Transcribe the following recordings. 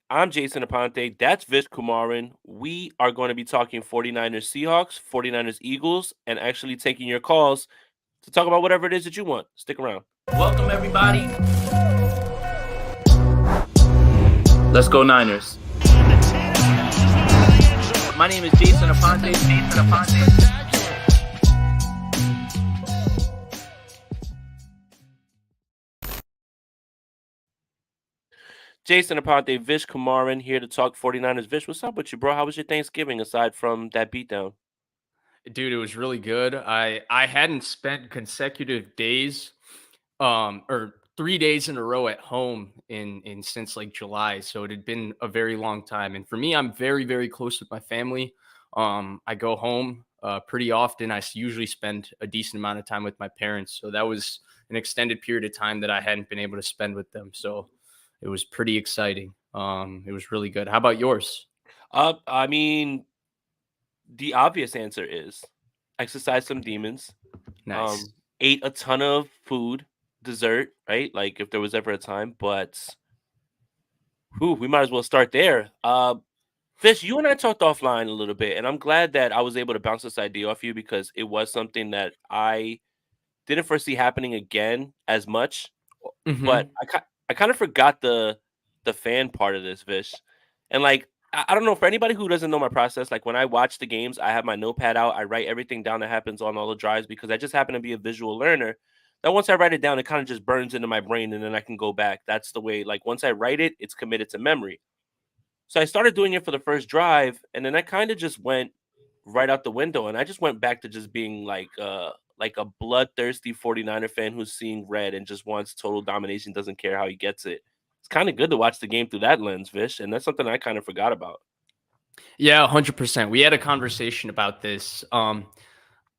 I'm Jason Aponte. That's Vish Kumaran. We are going to be talking 49ers Seahawks, 49ers Eagles, and actually taking your calls to talk about whatever it is that you want. Stick around. Welcome, everybody. Let's go, Niners. My name is Jason Aponte. Jason Aponte, Vish Kumaran here to talk 49ers. Vish, what's up with you, bro? How was your Thanksgiving aside from that beatdown? Dude, it was really good. I hadn't spent consecutive days, or 3 days in a row at home in since like July. So it had been a very long time. And for me, I'm very, very close with my family. I go home pretty often. Usually spend a decent amount of time with my parents. So that was an extended period of time that I hadn't been able to spend with them. So it was pretty exciting. It was really good. How about yours? I mean, the obvious answer is exercise some demons. Nice. Ate a ton of food, dessert, right? Like if there was ever a time, but we might as well start there. Fish, you and I talked offline a little bit, and I'm glad that I was able to bounce this idea off you because it was something that I didn't foresee happening again as much. But Hmm. I kind of forgot the fan part of this, Vish. And like I don't know for anybody who doesn't know my process. Like when I watch the games, I have my notepad out. I write everything down that happens on all the drives because I just happen to be a visual learner. That once I write it down, it kind of just burns into my brain, and then I can go back. That's the way. Like once I write it, it's committed to memory. So I started doing it for the first drive, and then I kind of just went right out the window, and I just went back to just being like a bloodthirsty 49er fan who's seeing red and just wants total domination, doesn't care how he gets it. It's kind of good to watch the game through that lens, Vish, and that's something I kind of forgot about. Yeah, 100%. We had a conversation about this.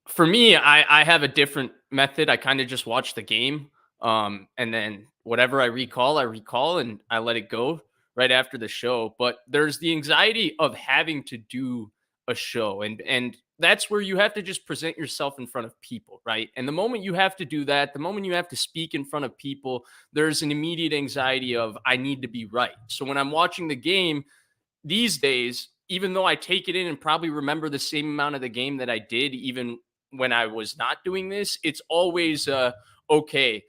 For me, I have a different method. I kind of just watch the game, and then whatever I recall, and I let it go right after the show. But there's the anxiety of having to do a show, and that's where you have to just present yourself in front of people, right? And the moment you have to do that, the moment you have to speak in front of people, there's an immediate anxiety of I need to be right. So when I'm watching the game these days, even though I take it in and probably remember the same amount of the game that I did, even when I was not doing this, it's always okay.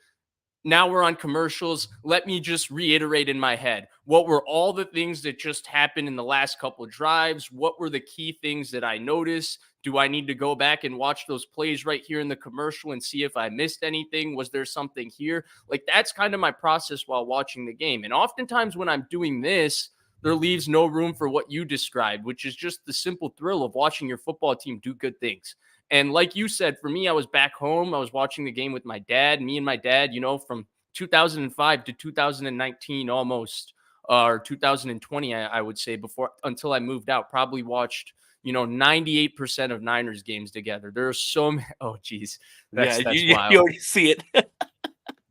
Now we're on commercials. Let me just reiterate in my head what were all the things that just happened in the last couple of drives? What were the key things that I noticed? Do I need to go back and watch those plays right here in the commercial and see if I missed anything? Was there something here? Like that's kind of my process while watching the game. And oftentimes when I'm doing this, there leaves no room for what you described, which is just the simple thrill of watching your football team do good things. And like you said, for me, I was back home. I was watching the game with my dad, me and my dad, from 2005 to 2019 almost, or 2020, I would say, before until I moved out. Probably watched 98% of Niners games together. There are so many. Oh, geez, Yeah, that's you wild. already see it. I'm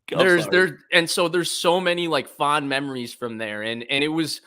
There's sorry. there and so there's so many like fond memories from there, and it was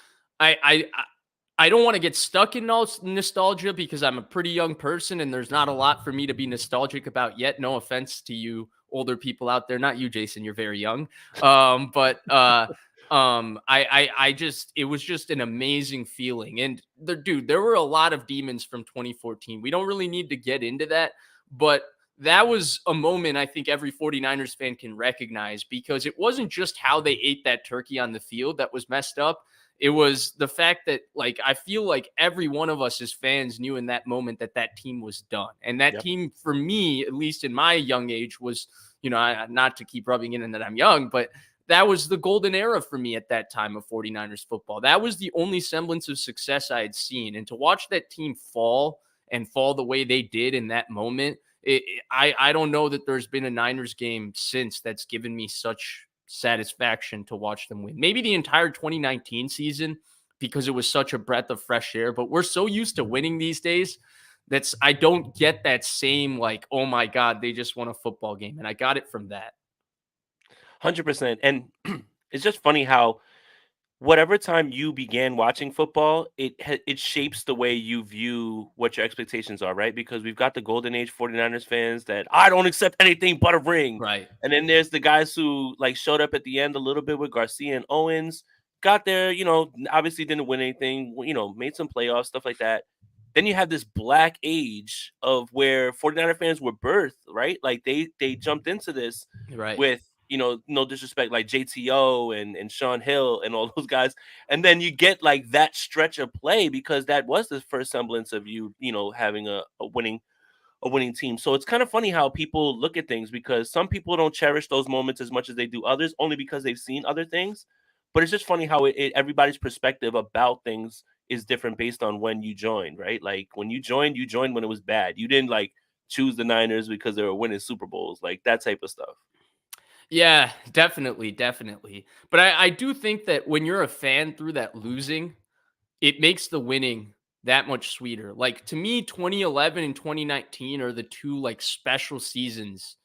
I don't want to get stuck in nostalgia because I'm a pretty young person and there's not a lot for me to be nostalgic about yet. No offense to you older people out there, not you, Jason. You're very young. But I just it was just an amazing feeling. And dude, there were a lot of demons from 2014. We don't really need to get into that, but that was a moment I think every 49ers fan can recognize because it wasn't just how they ate that turkey on the field that was messed up. It was the fact that, like, I feel like every one of us as fans knew in that moment that that team was done. And that Yep. team, for me, at least in my young age, was, not to keep rubbing it in that I'm young, but that was the golden era for me at that time of 49ers football. That was the only semblance of success I had seen. And to watch that team fall and fall the way they did in that moment, I don't know that there's been a Niners game since that's given me such satisfaction to watch them win. Maybe the entire 2019 season because it was such a breath of fresh air, but we're so used to winning these days that's I don't get that same like, oh my God, they just won a football game. And I got it from that. 100%. And it's just funny how whatever time you began watching football, it shapes the way you view what your expectations are, right? Because we've got the golden age 49ers fans that I don't accept anything but a ring. Right. And then there's the guys who like showed up at the end a little bit with Garcia and Owens. got there, obviously didn't win anything, made some playoffs, stuff like that. Then you have this black age of where 49er fans were birthed, right? Like they jumped into this Right. with, no disrespect, like JTO and Sean Hill and all those guys. And then you get like that stretch of play because that was the first semblance of you, having a winning team. So it's kind of funny how people look at things because some people don't cherish those moments as much as they do others, only because they've seen other things. But it's just funny how everybody's perspective about things is different based on when you joined, right? Like when you joined when it was bad. You didn't like choose the Niners because they were winning Super Bowls, like that type of stuff. Yeah, definitely, definitely. But I do think that when you're a fan through that losing, it makes the winning that much sweeter. Like to me, 2011 and 2019 are the two like special seasons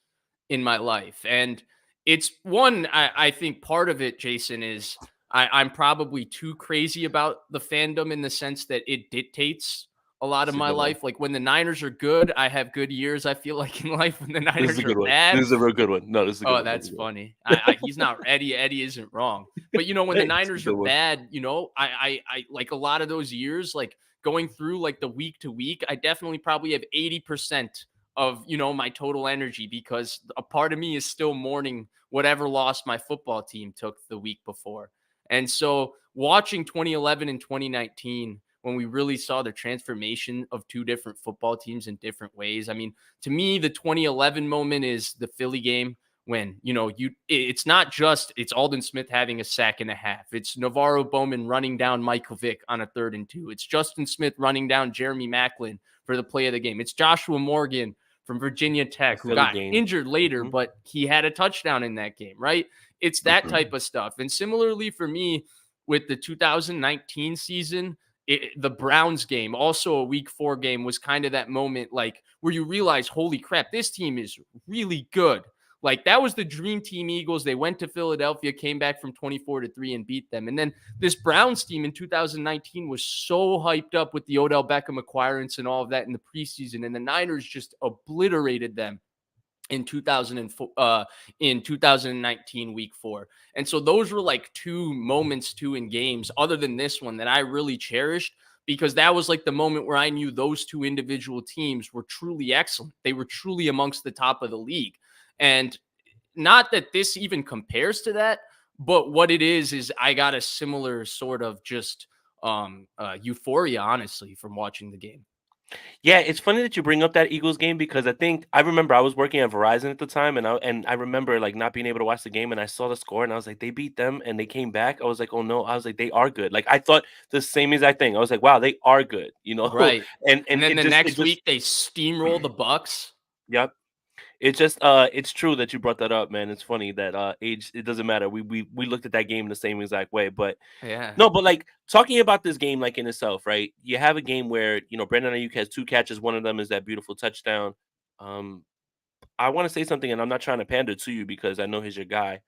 in my life. And it's one, I think part of it, Jason, is I'm probably too crazy about the fandom in the sense that it dictates a lot of It's a my good one. life. Like when the Niners are good, I have good years, I feel like in life. When the This is Niners a are good one. bad, This is a real good one. No, this is a good oh, one. This that's is a good one. funny. He's not Eddie. Eddie isn't wrong. But when the Hey, it's a Niners are good one. bad, I like a lot of those years, like going through like the week to week. I definitely probably have 80% of my total energy because a part of me is still mourning whatever loss my football team took the week before. And so watching 2011 and 2019 when we really saw the transformation of two different football teams in different ways. I mean, to me, the 2011 moment is the Philly game when it's not just it's Aldon Smith having a sack and a half. It's Navarro Bowman running down Michael Vick on a 3rd and 2. It's Justin Smith running down Jeremy Maclin for the play of the game. It's Joshua Morgan from Virginia The Tech who Philly got game. injured later, Hmm. but he had a touchdown in that game, right? It's that type of stuff. And similarly for me with the 2019 season, the Browns game, also a week 4 game, was kind of that moment like where you realize, holy crap, this team is really good. Like that was the dream team Eagles. They went to Philadelphia, came back from 24-3 and beat them. And then this Browns team in 2019 was so hyped up with the Odell Beckham acquirements and all of that in the preseason. And the Niners just obliterated them in 2019 week 4. And so those were like two moments too in games other than this one that I really cherished because that was like the moment where I knew those two individual teams were truly excellent. They were truly amongst the top of the league. And not that this even compares to that, but what it is I got a similar sort of just euphoria, honestly, from watching the game. Yeah, it's funny that you bring up that Eagles game because I remember I was working at Verizon at the time and I remember like not being able to watch the game and I saw the score and I was like they beat them and they came back. I was like, "Oh no." I was like, "They are good." Like I thought the same exact thing. I was like, "Wow, they are good." Right. And And then it the just it next just week they steamroll the Bucks. yep. It's true that you brought that up, man. It's funny that age it doesn't matter. We looked at that game the same exact way, but Yeah. no, but like talking about this game like in itself, right? You have a game where, Brandon Ayuk has 2 catches, one of them is that beautiful touchdown. Um I want to say something and I'm not trying to pander to you because I know he's your guy.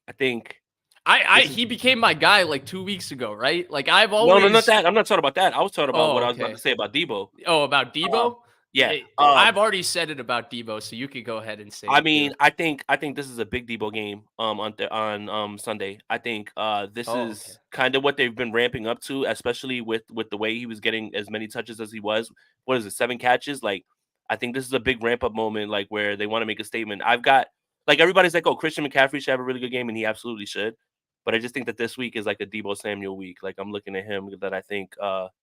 I think I this is he became my guy like 2 weeks ago, right? Like I've no, no, not always that. I'm not talking about that. I was talking about Oh, what I was about to okay. say about Debo. Oh, about Um Debo? yeah. I've already said it about Debo, so you could go ahead and say I it too. mean, I think this is a big Debo game on Sunday. I think this Oh, okay. is kind of what they've been ramping up to, especially with the way he was getting as many touches as he was. What is it, 7 catches? Like I think this is a big ramp up moment, like where they want to make a statement. I've got like everybody's like, oh, Christian McCaffrey should have a really good game, and he absolutely should. But I just think that this week is like a Debo Samuel week. Like I'm looking at him that I think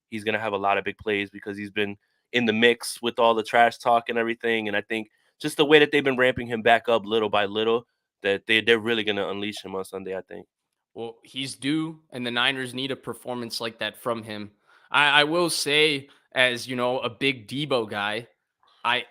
he's gonna have a lot of big plays because he's been in the mix with all the trash talk and everything. And I think just the way that they've been ramping him back up little by little, that they're really gonna unleash him on Sunday, I think. Well, he's due, and the Niners need a performance like that from him. I will say, as a big Debo guy, I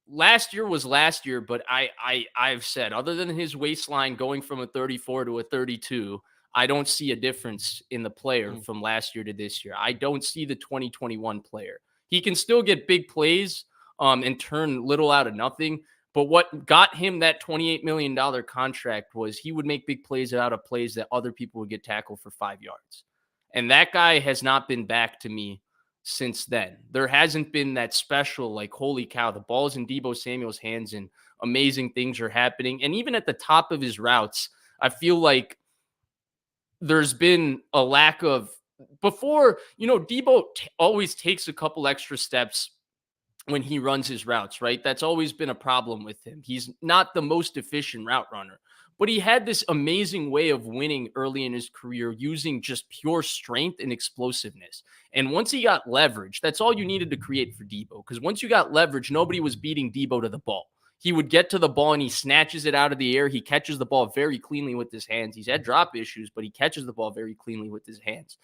last year was last year, but I've said other than his waistline going from a 34 to a 32, I don't see a difference in the player Mm. from last year to this year. I don't see the 2021 player. He can still get big plays and turn little out of nothing. But what got him that $28 million contract was he would make big plays out of plays that other people would get tackled for 5 yards. And that guy has not been back to me since then. There hasn't been that special, like, holy cow, the ball's in Debo Samuel's hands and amazing things are happening. And even at the top of his routes, I feel like there's been a lack of before, Debo always takes a couple extra steps when he runs his routes, right? That's always been a problem with him. He's not the most efficient route runner, but he had this amazing way of winning early in his career using just pure strength and explosiveness. And once he got leverage, that's all you needed to create for Debo. Because once you got leverage, nobody was beating Debo to the ball. He would get to the ball and he snatches it out of the air. He catches the ball very cleanly with his hands. He's had drop issues, but he catches the ball very cleanly with his hands.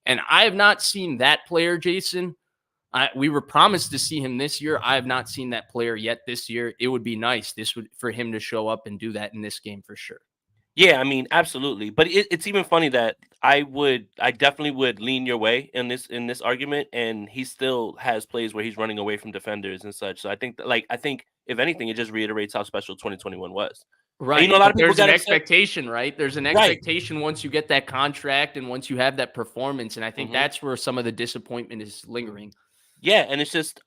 And I have not seen that player, Jason. We were promised to see him this year. I have not seen that player yet this year. It would be nice for him to show up and do that in this game for sure. Yeah, I mean, absolutely. But it's even funny that I definitely would lean your way in this argument, and he still has plays where he's running away from defenders and such. So I think I think if anything, it just reiterates how special 2021 was. And, Right. a lot But of people there's got an upset. expectation, right? There's an Right. expectation once you get that contract and once you have that performance. And I think Hmm. that's where some of the disappointment is lingering. Yeah, and it's just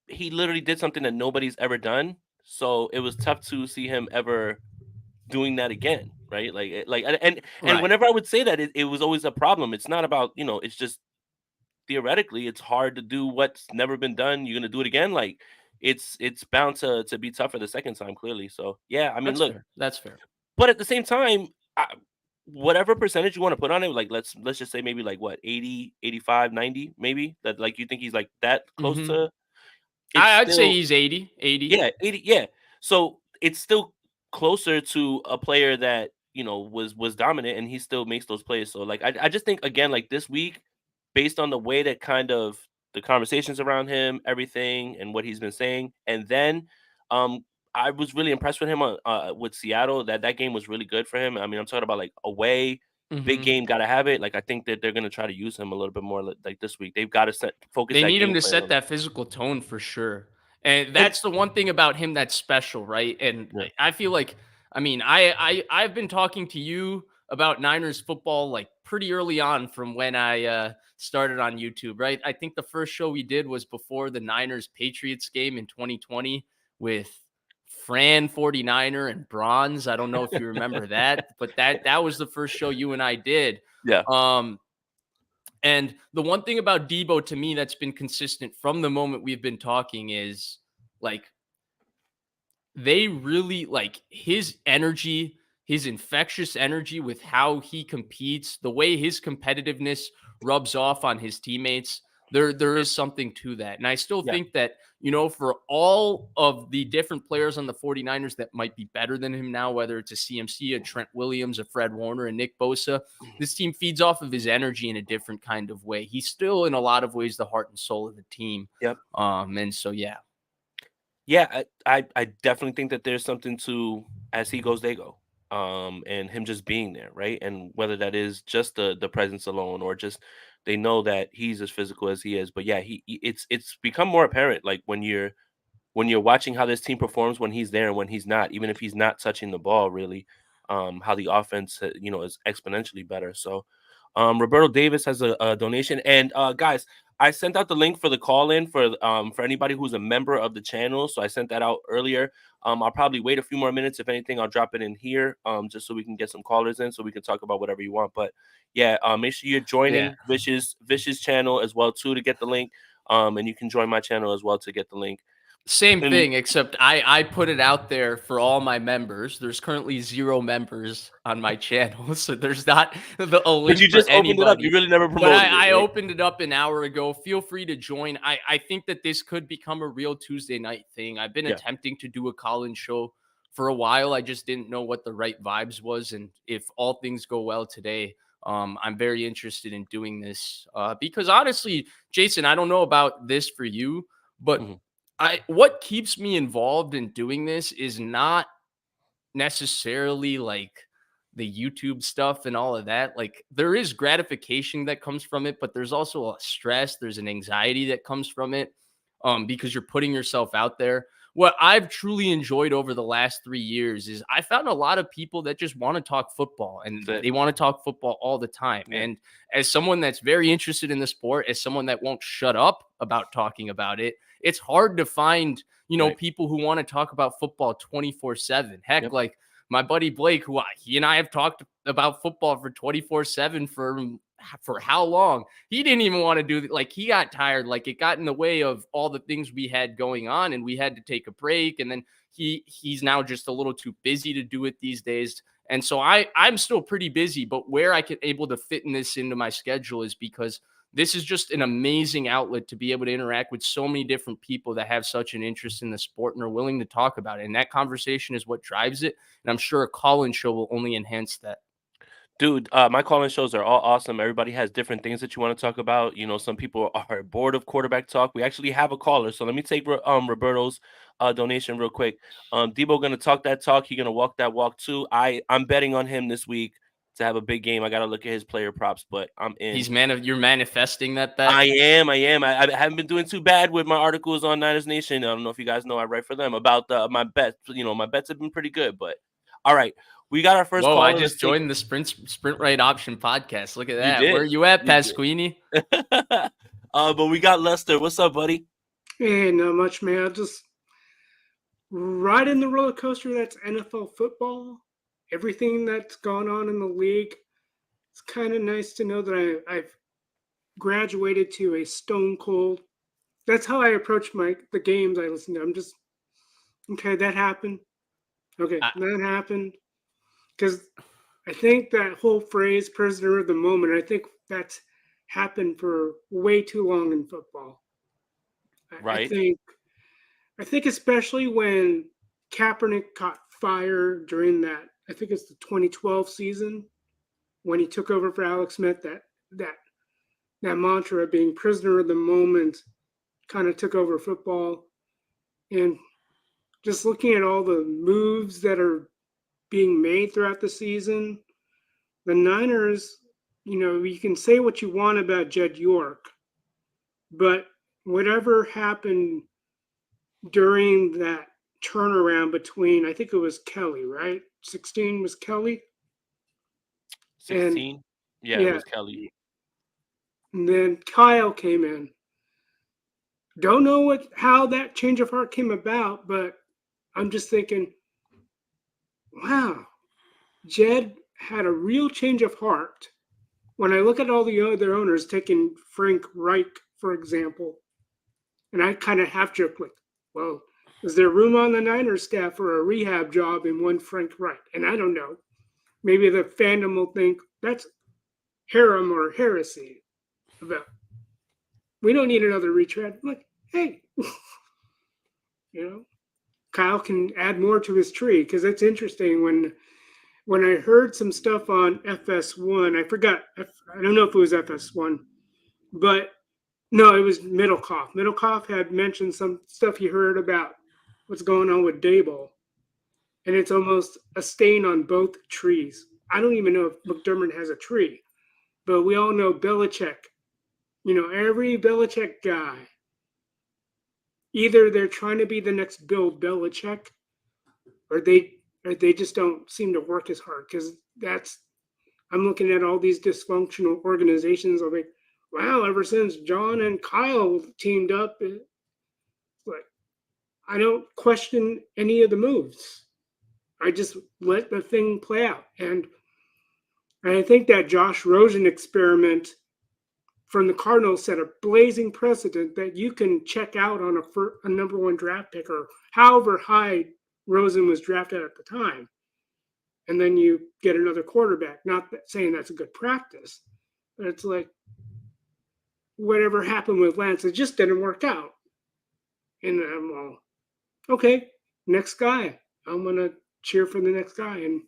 he literally did something that nobody's ever done. So it was tough to see him ever doing that again, right? And Right. whenever I would say that, it was always a problem. It's not about, it's just theoretically it's hard to do what's never been done. You're gonna do it again. Like it's bound to be tougher the second time, clearly. So yeah, I mean, That's look, fair. That's fair. but at the same time, whatever percentage you want to put on it, like let's just say maybe like what 80, 85, 90, maybe that like you think he's like that close Hmm. to it's I'd say still. he's 80, 80. Yeah, 80, yeah. So it's still closer to a player that, was dominant and he still makes those plays. So like I just think again, like this week, based on the way that kind of the conversations around him, everything and what he's been saying, and then um I was really impressed with him on with Seattle. That game was really good for him. I mean, I'm talking about like away, big Hmm. game, gotta have it. Like I think that they're gonna try to use him a little bit more like this week. They've got to focus They that need him game to plan set on him. that physical tone for sure. And And that's the one thing about him that's special, right? And yeah, I feel like, I mean, I've been talking to you about Niners football like pretty early on from when I started on YouTube, right? I think the first show we did was before the Niners Patriots game in 2020 with Fran 49er and Bronze. I don't know if you remember that, but that was the first show you and I did. yeah, Um, and the one thing about Debo to me that's been consistent from the moment we've been talking is like they really like his energy, his infectious energy with how he competes, the way his competitiveness rubs off on his teammates. There is something to that. And I still yeah. think that, for all of the different players on the 49ers that might be better than him now, whether it's a CMC, a Trent Williams, a Fred Warner, and Nick Bosa, this team feeds off of his energy in a different kind of way. He's still in a lot of ways the heart and soul of the team. Yep. And so yeah. Yeah, I definitely think that there's something to as he goes, they go. And him just being there, right? And whether that is just the presence alone or just they know that he's as physical as he is. But yeah, it's become more apparent like when you're watching how this team performs when he's there and when he's not, even if he's not touching the ball really, how the offense is exponentially better. So Roberto Davis has a donation. And guys, I sent out the link for the call in for anybody who's a member of the channel. So I sent that out earlier. I'll probably wait a few more minutes. If anything, I'll drop it in here just so we can get some callers in so we can talk about whatever you want. But yeah, make sure you're Yeah. joining Vish's channel as well too to get the link. And you can join my channel as well to get the link. Same And thing, except I put it out there for all my members. There's currently 0 members on my channel, so there's not a but link you for just opened it up. You anybody. really never But promoted it, I right? opened it up an hour ago. Feel free to join. I think that this could become a real Tuesday night thing. I've been Yeah. attempting to do a call-in show for a while. I just didn't know what the right vibes was, and if all things go well today, I'm very interested in doing this because honestly, Jason, I don't know about this for you, but Mhm. what keeps me involved in doing this is not necessarily like the YouTube stuff and all of that. Like there is gratification that comes from it, but there's also a stress, there's an anxiety that comes from it because you're putting yourself out there. What I've truly enjoyed over the last 3 years is I found a lot of people that just want to talk football and That's it. they want to talk football all the time. Yeah. And as someone that's very interested in the sport, as someone that won't shut up about talking about it, it's hard to find, Right. people who want to talk about football 24/7. Heck, Yep. like my buddy Blake, he and I have talked about football for 24/7 for how long? He didn't even want to do like he got tired. Like it got in the way of all the things we had going on, and we had to take a break. And then he's now just a little too busy to do it these days. And so I'm still pretty busy, but where I can able to fit in this into my schedule is because this is just an amazing outlet to be able to interact with so many different people that have such an interest in the sport and are willing to talk about it. And that conversation is what drives it. And I'm sure a call-in show will only enhance that. Dude, my call-in shows are all awesome. Everybody has different things that you want to talk about. You know, some people are bored of quarterback talk. We actually have a caller, so let me take Roberto's donation real quick. Debo gonna talk that talk. He gonna walk that walk too. I'm betting on him this week to have a big game. I gotta look at his player props, but I'm in. You're manifesting that bet. I am. I haven't been doing too bad with my articles on Niners Nation. I don't know if you guys know I write for them about my bets. You know, my bets have been pretty good, but all right. We got our first Whoa, call. I just joined the Sprint Right Option podcast. Look at that. Did. Where are you at, Pasquini? But we got Lester. What's up, buddy? Hey, not much, man. Just riding the roller coaster that's NFL football. Everything that's gone on in the league. It's kind of nice to know that I've graduated to a stone cold. That's how I approach the games I listen to. I'm just, okay, that happened. Okay, that happened. Because I think that whole phrase, prisoner of the moment, I think that's happened for way too long in football. Right. I think especially when Kaepernick caught fire during that, I think it's the 2012 season, when he took over for Alex Smith, that mantra of being prisoner of the moment kind of took over football. And just looking at all the moves that are being made throughout the season, the Niners, you know, you can say what you want about Jed York, but whatever happened during that turnaround between, I think it was Kelly, right? 16 was Kelly? 16? Yeah, it was Kelly. And then Kyle came in. Don't know how that change of heart came about, but I'm just thinking, wow, Jed had a real change of heart. When I look at all the other owners, taking Frank Reich, for example, and I kind of half joke like, well, is there room on the Niners staff for a rehab job in one Frank Reich? And I don't know. Maybe the fandom will think that's harem or heresy. About we don't need another retread. I'm like, hey, you know, Kyle can add more to his tree, because it's interesting when I heard some stuff on FS1. I forgot. I don't know if it was FS1, but no, it was Middlecoff. Middlecoff had mentioned some stuff he heard about what's going on with Dable, and it's almost a stain on both trees. I don't even know if McDermott has a tree, but we all know Belichick. You know, every Belichick guy, either they're trying to be the next Bill Belichick, or they just don't seem to work as hard. Because I'm looking at all these dysfunctional organizations. I'm like, wow, ever since John and Kyle teamed up, like, I don't question any of the moves. I just let the thing play out. And I think that Josh Rosen experiment from the Cardinals set a blazing precedent that you can check out on a number one draft pick, or however high Rosen was drafted at the time, and then you get another quarterback. Not saying that's a good practice, but it's like whatever happened with Lance, it just didn't work out. And I'm all, okay, next guy. I'm going to cheer for the next guy. And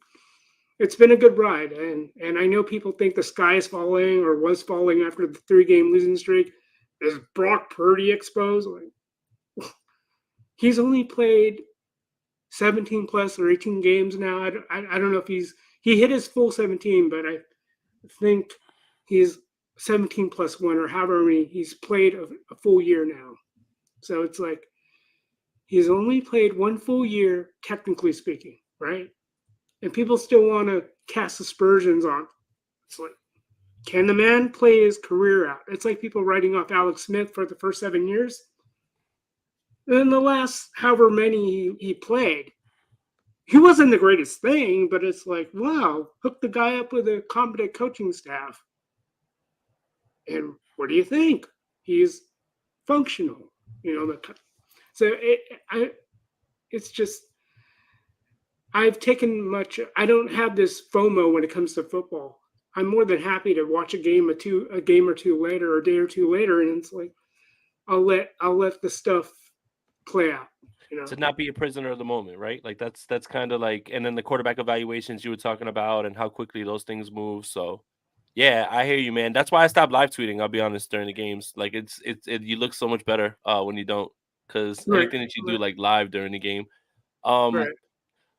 it's been a good ride. And I know people think the sky is falling or was falling after the 3-game losing streak. Is Brock Purdy exposed? Like, he's only played 17 plus or 18 games now. I don't know if he hit his full 17, but I think he's 17 plus 1 or however many he's played a full year now. So it's like he's only played one full year, technically speaking, right? And people still want to cast aspersions on. It's like, can the man play his career out? It's like people writing off Alex Smith for the first 7 years. And then the last however many he played, he wasn't the greatest thing, but it's like, wow, hook the guy up with a competent coaching staff. And what do you think? He's functional, so it's just, I've taken much. I don't have this FOMO when it comes to football. I'm more than happy to watch a game or two later, or a day or two later, and it's like I'll let the stuff play out. To not be a prisoner of the moment, right? Like that's kind of like, and then the quarterback evaluations you were talking about and how quickly those things move. So yeah, I hear you, man. That's why I stopped live tweeting. I'll be honest, during the games. Like you look so much better when you don't, because anything that you do like live during the game. Right.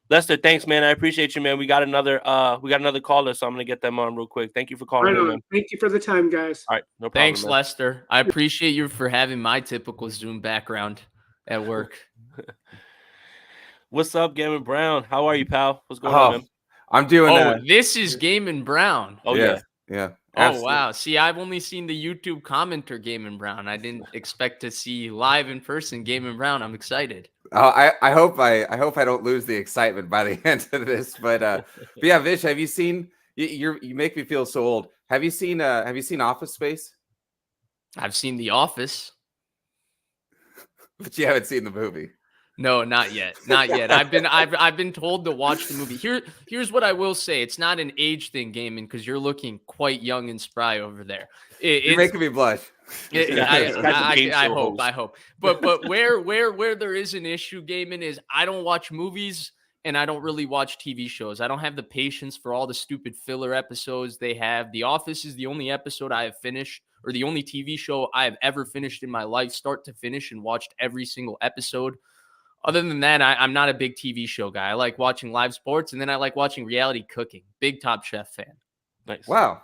Lester, thanks, man. I appreciate you, man. We got another caller, so I'm gonna get them on real quick. Thank you for calling in, man. Thank you for the time, guys. All right, no problem. Thanks, man. Lester. I appreciate you for having my typical Zoom background at work. What's up, Gavin Brown? How are you, pal? What's going on, man? I'm doing. This is Gaiman Brown. Oh yeah. Oh wow! See, I've only seen the YouTube commenter Gaiman Brown. I didn't expect to see live in person Gaiman Brown. I'm excited. I hope I don't lose the excitement by the end of this. But yeah, Vish, have you seen? You make me feel so old. Have you seen Office Space? I've seen The Office, but you haven't seen the movie. No, not yet. Not yet. I've been told to watch the movie. Here's what I will say. It's not an age thing, Gaiman, because you're looking quite young and spry over there. You're making me blush. I hope. But where there is an issue, Gaiman, is I don't watch movies and I don't really watch TV shows. I don't have the patience for all the stupid filler episodes they have. The Office is the only episode I have finished, or the only TV show I have ever finished in my life, start to finish, and watched every single episode. Other than that, I'm not a big TV show guy. I like watching live sports, and then I like watching reality cooking. Big Top Chef fan. Nice. Wow.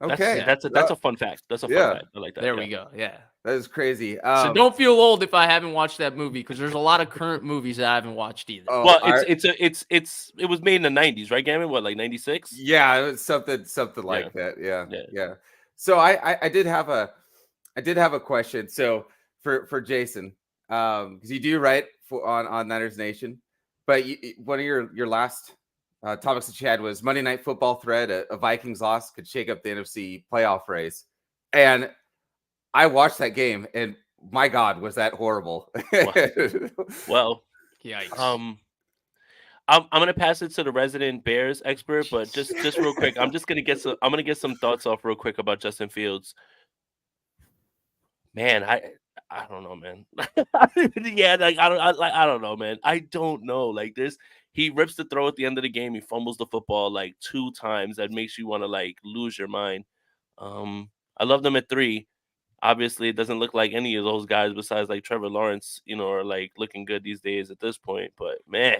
Okay. That's a fun fact. That's a fun fact. I like that. There we go. Yeah. That is crazy. So don't feel old if I haven't watched that movie, because there's a lot of current movies that I haven't watched either. Well, it was made in the 90s, right, Gavin? What, like 96? Yeah, it was something like that. Yeah. So I did have a question. So for Jason, because you do write on Niners Nation, but one of your last topics that you had was Monday Night Football thread. A Vikings loss could shake up the NFC playoff race, and I watched that game, and my God, was that horrible. Well, yikes. I'm gonna pass it to the resident Bears expert, but just real quick, I'm gonna get some thoughts off real quick about Justin Fields. Man, I don't know, man. Yeah, like I don't know, man. I don't know. Like this, he rips the throw at the end of the game. He fumbles the football like 2 times. That makes you want to like lose your mind. I love them at 3. Obviously, it doesn't look like any of those guys besides like Trevor Lawrence, are like looking good these days at this point. But man,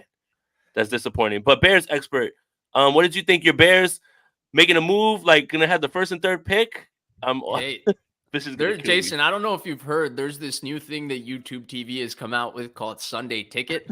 that's disappointing. But Bears expert, what did you think? Your Bears making a move, like gonna have the 1st and 3rd pick? Hey. Jason, I don't know if you've heard, there's this new thing that YouTube TV has come out with called Sunday Ticket.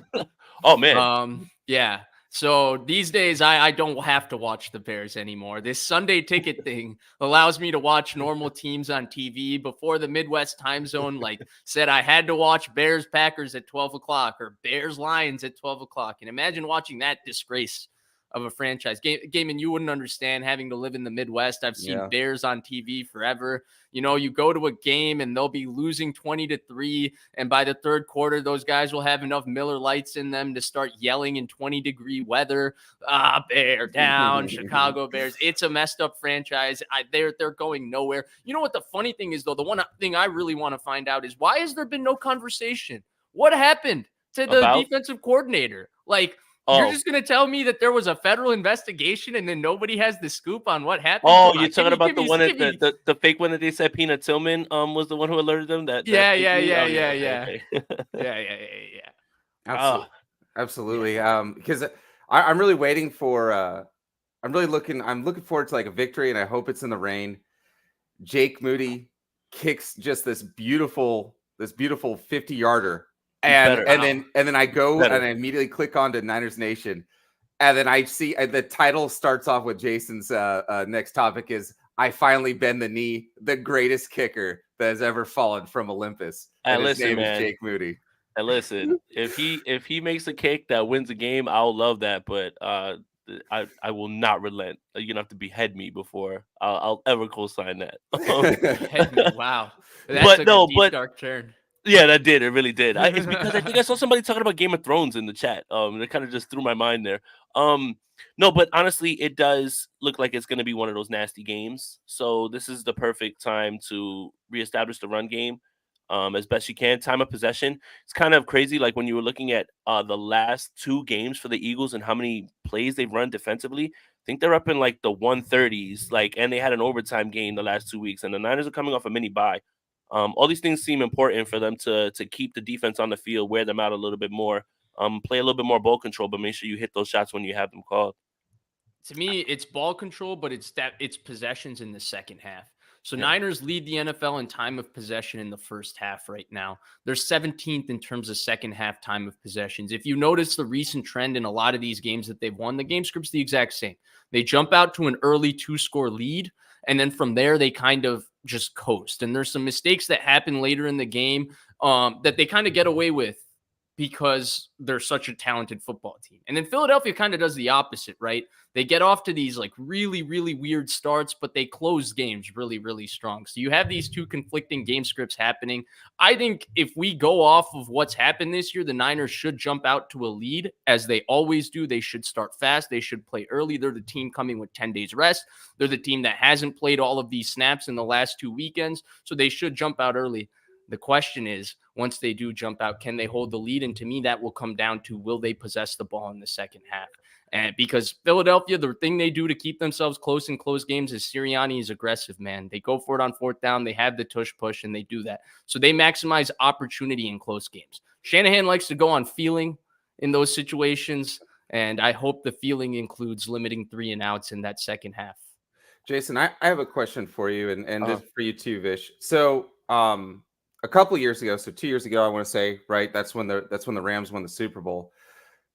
Oh, man. Yeah. So these days, I don't have to watch the Bears anymore. This Sunday Ticket thing allows me to watch normal teams on TV. Before, the Midwest time zone said I had to watch Bears Packers at 12 o'clock or Bears Lions at 12 o'clock. And imagine watching that disgrace of a franchise. Gaiman, you wouldn't understand having to live in the Midwest. I've seen Bears on TV forever. You go to a game and they'll be losing 20-3. And by the 3rd quarter, those guys will have enough Miller Lights in them to start yelling in 20-degree weather. Bear down, Chicago Bears. It's a messed up franchise. They're going nowhere. You know what the funny thing is, though? The one thing I really want to find out is, why has there been no conversation? What happened to the defensive coordinator? You're just going to tell me that there was a federal investigation and then nobody has the scoop on what happened? Oh, you're talking about the one the fake one that they said Peanut Tillman was the one who alerted them? Yeah. Absolutely. Because I'm really waiting for I'm looking forward to like a victory, and I hope it's in the rain. Jake Moody kicks just this beautiful 50-yarder. And then I go and I immediately click on to Niners Nation, and then I see the title starts off with Jason's next topic is I finally bend the knee, the greatest kicker that has ever fallen from Olympus. And his name is Jake Moody. And listen, if he makes a kick that wins a game, I'll love that. But I will not relent. You're gonna have to behead me before I'll ever co-sign that. Behead me. Wow. That But took a no, deep, but dark turn. yeah, that did. It really did. It's because I think I saw somebody talking about Game of Thrones in the chat. It kind of just threw my mind there. No, but honestly, it does look like it's going to be one of those nasty games. So this is the perfect time to reestablish the run game, as best you can. Time of possession. It's kind of crazy. Like when you were looking at the last 2 games for the Eagles and how many plays they've run defensively. I think they're up in like the 130s. Like, and they had an overtime game the last 2 weeks, and the Niners are coming off a mini bye. All these things seem important for them to keep the defense on the field, wear them out a little bit more, play a little bit more ball control, but make sure you hit those shots when you have them called. To me, it's ball control, but it's possessions in the second half. So Niners lead the NFL in time of possession in the first half right now. They're 17th in terms of second half time of possessions. If you notice the recent trend in a lot of these games that they've won, the game script's the exact same. They jump out to an early 2-score lead, and then from there they kind of just coast. And there's some mistakes that happen later in the game that they kind of get away with because they're such a talented football team. And then Philadelphia kind of does the opposite, right? They get off to these like really, really weird starts, but they close games really, really strong. So you have these two conflicting game scripts happening. I think if we go off of what's happened this year, the Niners should jump out to a lead as they always do. They should start fast. They should play early. They're the team coming with 10 days rest. They're the team that hasn't played all of these snaps in the last 2 weekends. So they should jump out early. The question is, once they do jump out, can they hold the lead? And to me, that will come down to, will they possess the ball in the second half? And because Philadelphia, the thing they do to keep themselves close in close games is Sirianni is aggressive, man. They go for it on fourth down. They have the tush push, and they do that. So they maximize opportunity in close games. Shanahan likes to go on feeling in those situations, and I hope the feeling includes limiting 3 and outs in that second half. Jason, I have a question for you, and just for you too, Vish. So a couple of years ago, so 2 years ago, I want to say, right? That's when the Rams won the Super Bowl.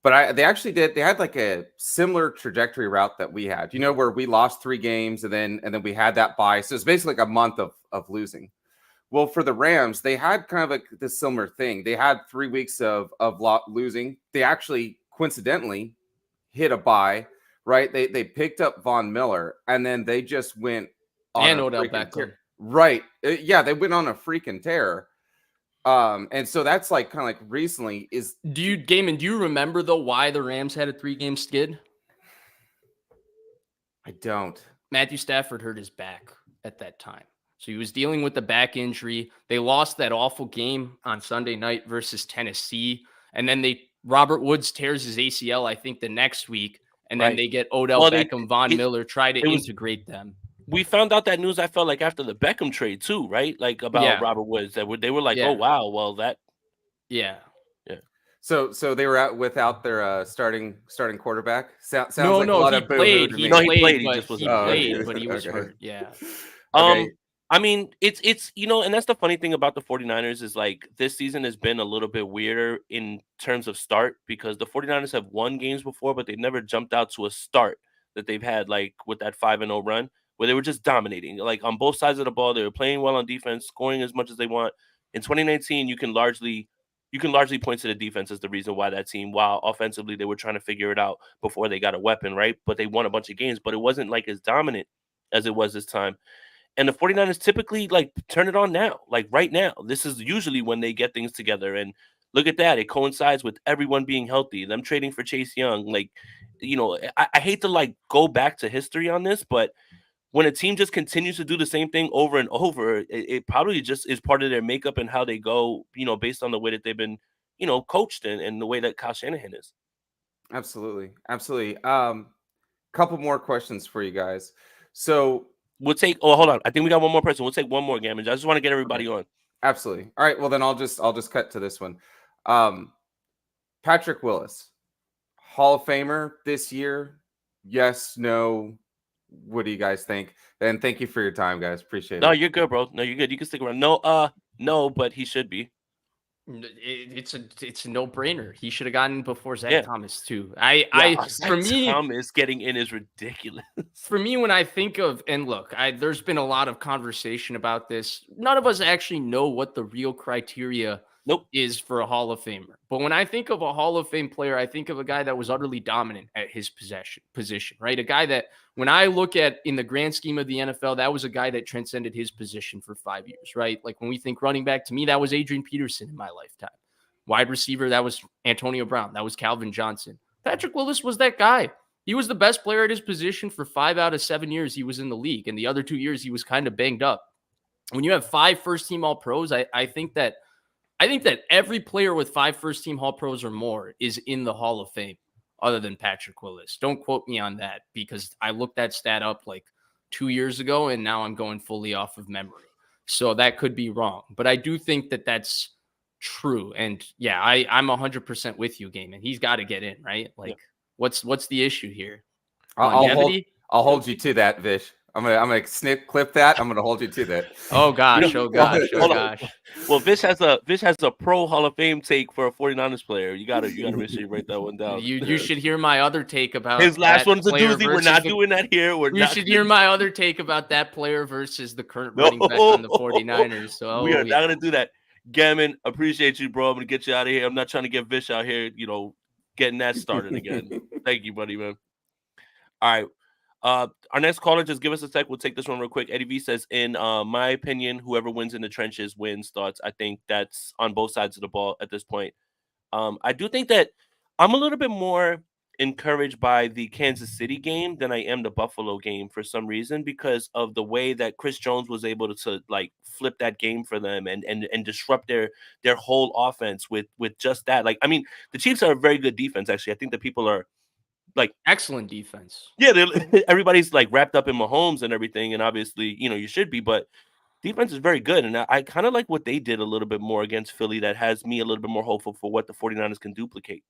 But they had like a similar trajectory route that we had, where we lost 3 games and then we had that bye. So it's basically like a month of losing. Well, for the Rams, they had kind of this similar thing. They had 3 weeks of losing. They actually coincidentally hit a bye, right? They picked up Von Miller, and then they just went on and Odell Beckham. Right. Yeah, they went on a freaking tear. And so that's like kind of like recently is. Do you remember though why the Rams had a 3-game skid? I don't. Matthew Stafford hurt his back at that time. So he was dealing with the back injury. They lost that awful game on Sunday night versus Tennessee. And then Robert Woods tears his ACL, I think, the next week. And then they get Odell Beckham, Von Miller, try to integrate them. We found out that news, I felt like, after the Beckham trade too, right? Like about Robert Woods, that they were like, oh wow, well that. Yeah. So they were out without their starting quarterback. Sounds no, like a lot he of played. He played. He just wasn't. But he was hurt. Yeah. I mean, it's and that's the funny thing about the 49ers is like this season has been a little bit weirder in terms of start because the 49ers have won games before, but they've never jumped out to a start that they've had like with that 5-0 run where they were just dominating. Like on both sides of the ball, they were playing well on defense, scoring as much as they want. In 2019, you can largely point to the defense as the reason why that team, while offensively they were trying to figure it out before they got a weapon, right? But they won a bunch of games, but it wasn't like as dominant as it was this time. And the 49ers typically like turn it on now, like right now. This is usually when they get things together. And look at that. It coincides with everyone being healthy, them trading for Chase Young. Like, I hate to like go back to history on this, but when a team just continues to do the same thing over and over, it probably just is part of their makeup and how they go, based on the way that they've been, coached and the way that Kyle Shanahan is. Absolutely. Couple more questions for you guys. So we'll take. Oh, hold on. I think we got one more person. We'll take one more, Gamage. I just want to get everybody on. Absolutely. All right. Well, then I'll just cut to this one. Patrick Willis, Hall of Famer this year? Yes, no. What do you guys think? And thank you for your time, guys. Appreciate it. No, you're good, bro. No, you're good. You can stick around. No, but he should be. It's a no-brainer. He should have gotten before Zach Thomas too. For me, Thomas getting in is ridiculous. For me, when I think of, and look, there's been a lot of conversation about this. None of us actually know what the real criteria is for a Hall of Famer. But when I think of a Hall of Fame player, I think of a guy that was utterly dominant at his position, right? A guy that, when I look at in the grand scheme of the NFL, that was a guy that transcended his position for 5 years, right? Like when we think running back, to me, that was Adrian Peterson in my lifetime. Wide receiver, that was Antonio Brown. That was Calvin Johnson. Patrick Willis was that guy. He was the best player at his position for 5 out of 7 years he was in the league. And the other 2 years, he was kind of banged up. When you have 5 first-team All-Pros, I think that every player with 5 first-team All-Pros or more is in the Hall of Fame, other than Patrick Willis. Don't quote me on that, because I looked that stat up like 2 years ago, and now I'm going fully off of memory. So that could be wrong. But I do think that that's true. And yeah, I'm 100% with you, Gaiman. He's got to get in, right? Like, what's the issue here? I'll hold you to that, Vish. I'm gonna clip that. I'm gonna hold you to that. Oh gosh, oh gosh. Well, Vish has a pro Hall of Fame take for a 49ers player. You gotta make sure you write that one down. You should hear my other take about his last one's a doozy. We're not doing that here. You should hear my other take about that player versus the current running back on the 49ers. So we are not gonna do that. Gammon, appreciate you, bro. I'm gonna get you out of here. I'm not trying to get Vish out here, getting that started again. Thank you, buddy, man. All right. Our next caller, just give us a sec. We'll take this one real quick. Eddie V says, in my opinion, whoever wins in the trenches wins. Thoughts? I think that's on both sides of the ball at this point. I do think that I'm a little bit more encouraged by the Kansas City game than I am the Buffalo game for some reason, because of the way that Chris Jones was able to like flip that game for them and disrupt their whole offense with just that. Like, I mean, the Chiefs are a very good defense, actually. I think that people are like excellent defense. Yeah, everybody's like wrapped up in Mahomes and everything, and obviously, you should be, but defense is very good. And I kind of like what they did a little bit more against Philly. That has me a little bit more hopeful for what the 49ers can duplicate.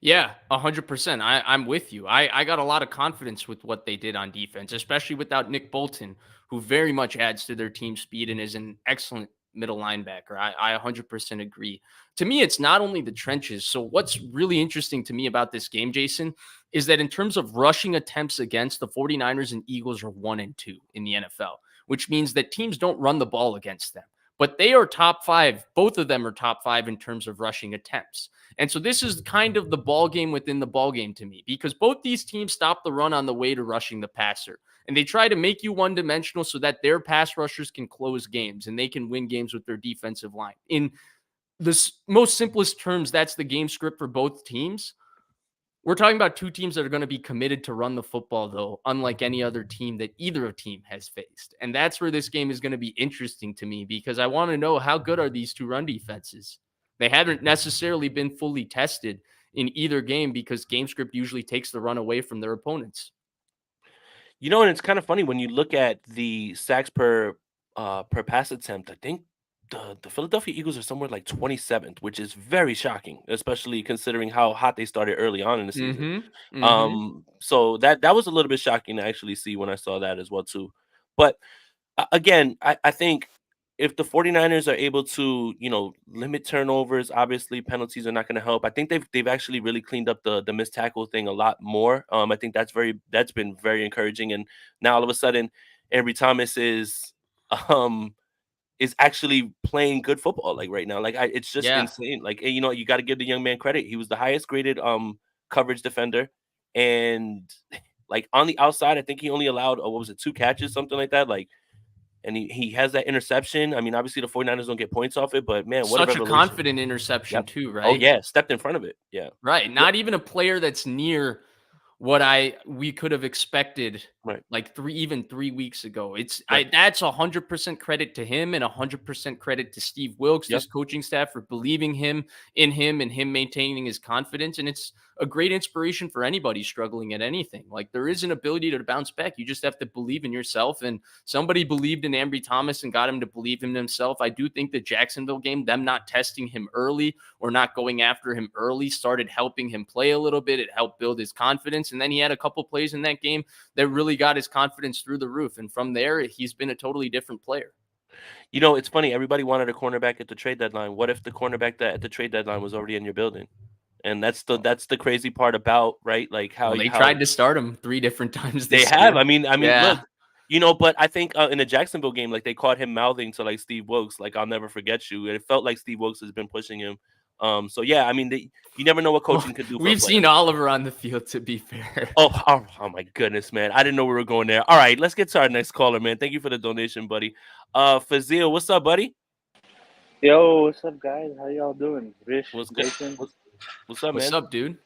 Yeah, 100%. I'm with you. I got a lot of confidence with what they did on defense, especially without Nick Bolton, who very much adds to their team speed and is an excellent middle linebacker. I 100% agree. To me, it's not only the trenches. So what's really interesting to me about this game, Jason, is that in terms of rushing attempts against, the 49ers and Eagles are 1 and 2 in the NFL, which means that teams don't run the ball against them. But they are top 5. Both of them are top 5 in terms of rushing attempts. And so this is kind of the ball game within the ball game to me, because both these teams stop the run on the way to rushing the passer. And they try to make you one-dimensional so that their pass rushers can close games and they can win games with their defensive line. In the most simplest terms, that's the game script for both teams. We're talking about two teams that are going to be committed to run the football, though, unlike any other team that either team has faced. And that's where this game is going to be interesting to me, because I want to know, how good are these two run defenses? They haven't necessarily been fully tested in either game, because game script usually takes the run away from their opponents. And it's kind of funny when you look at the sacks per pass attempt. I think the Philadelphia Eagles are somewhere like 27th, which is very shocking, especially considering how hot they started early on in the season. So that was a little bit shocking to actually see when I saw that as well too. But again, I think if the 49ers are able to, limit turnovers, obviously penalties are not going to help. I think they've actually really cleaned up the missed tackle thing a lot more. I think that's been very encouraging. And now all of a sudden, Ambry Thomas is actually playing good football like right now. Like it's just insane. Like, you got to give the young man credit. He was the highest graded coverage defender, and like on the outside, I think he only allowed 2 catches, something like that. Like, and he has that interception. I mean, obviously the 49ers don't get points off it, but man, what such a confident interception too, right? Oh yeah, stepped in front of it. Yeah, right. Not even a player that's near what we could have expected, right? Like 3 weeks ago. That's 100% credit to him, and 100% credit to Steve Wilks, this coaching staff, for believing in him and him maintaining his confidence. And it's a great inspiration for anybody struggling at anything. Like, there is an ability to bounce back. You just have to believe in yourself. And somebody believed in Ambry Thomas and got him to believe in himself. I do think the Jacksonville game, them not testing him early or not going after him early, started helping him play a little bit. It helped build his confidence. And then he had a couple plays in that game that really got his confidence through the roof. And from there, he's been a totally different player. It's funny. Everybody wanted a cornerback at the trade deadline. What if the cornerback at the trade deadline was already in your building? And that's the crazy part about, right? Like how they tried to start him 3 different times. They have. I mean, yeah. Look, But I think in the Jacksonville game, like they caught him mouthing to like Steve Wilkes, like "I'll never forget you." And it felt like Steve Wilkes has been pushing him. So yeah, I mean, you never know what coaching could do for a We've player. seen Oliver on the field, to be fair. Oh my goodness, man! I didn't know we were going there. All right, let's get to our next caller, man. Thank you for the donation, buddy. Fazil, what's up, buddy? Yo, what's up, guys? How y'all doing? Vish, What's good? Jason. What's up, What's man? up, dude?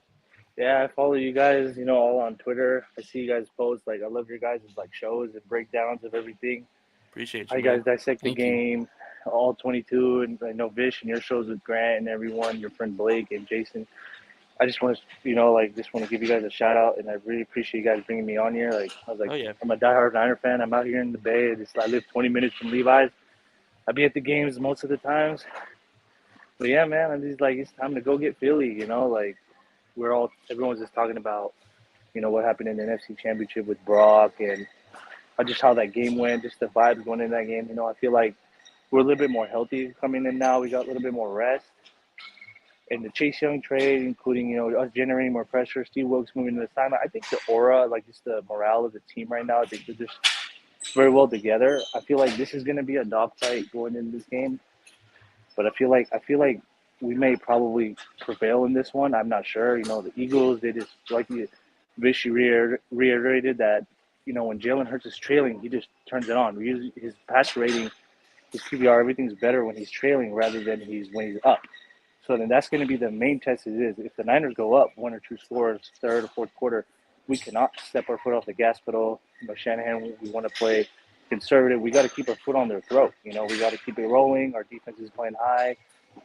Yeah, I follow you guys, all on Twitter. I see you guys post. Like, I love your guys' like shows and breakdowns of everything. Appreciate How you, you man. guys dissect the Thank you. game, all 22, and I know Vish and your shows with Grant and everyone, your friend Blake and Jason. I just want to, just want to give you guys a shout out, and I really appreciate you guys bringing me on here. Like, I was like, Oh yeah. I'm a diehard Niner fan. I'm out here in the Bay. I live 20 minutes from Levi's. I be at the games most of the times. But yeah, man, I'm just like, it's time to go get Philly. Like everyone's just talking about, what happened in the NFC Championship with Brock and just how that game went, just the vibes going in that game. I feel like we're a little bit more healthy coming in now. We got a little bit more rest. And the Chase Young trade, including, us generating more pressure, Steve Wilkes moving to the sideline. I think the aura, like just the morale of the team right now, I think they're just very well together. I feel like this is going to be a dogfight going into this game. But I feel like we may probably prevail in this one. I'm not sure. The Eagles, they just like Vish reiterated that, when Jalen Hurts is trailing, he just turns it on. His pass rating, his QBR, everything's better when he's trailing rather than when he's up. So then that's going to be the main test. If the Niners go up 1 or 2 scores, third or fourth quarter, we cannot step our foot off the gas pedal. Shanahan, we want to play conservative. We got to keep our foot on their throat. We got to keep it rolling. Our defense is playing high.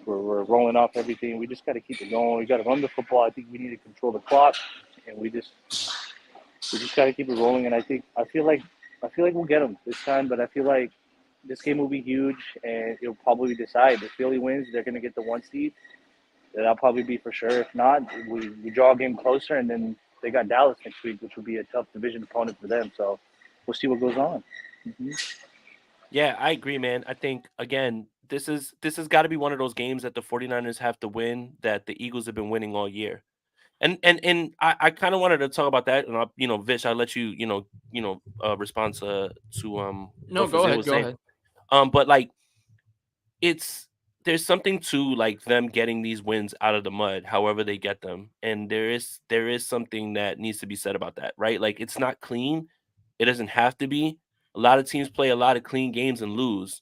We're rolling off everything. We just got to keep it going. We got to run the football. I think we need to control the clock, and we just got to keep it rolling. And I feel like we'll get them this time. But I feel like this game will be huge, and it'll probably decide. If Philly wins, they're going to get the 1 seed. That'll probably be for sure. If not, we draw a game closer, and then they got Dallas next week, which will be a tough division opponent for them. So we'll see what goes on. Mm-hmm. Yeah, I agree, man. I think again, this has got to be one of those games that the 49ers have to win that the Eagles have been winning all year. And I kind of wanted to talk about that, and Vish, I'll let you respond to No, what go Fazil ahead. was Go saying. ahead. But like there's something to like them getting these wins out of the mud, however they get them, and there is something that needs to be said about that, right? Like it's not clean. It doesn't have to be. A lot of teams play a lot of clean games and lose.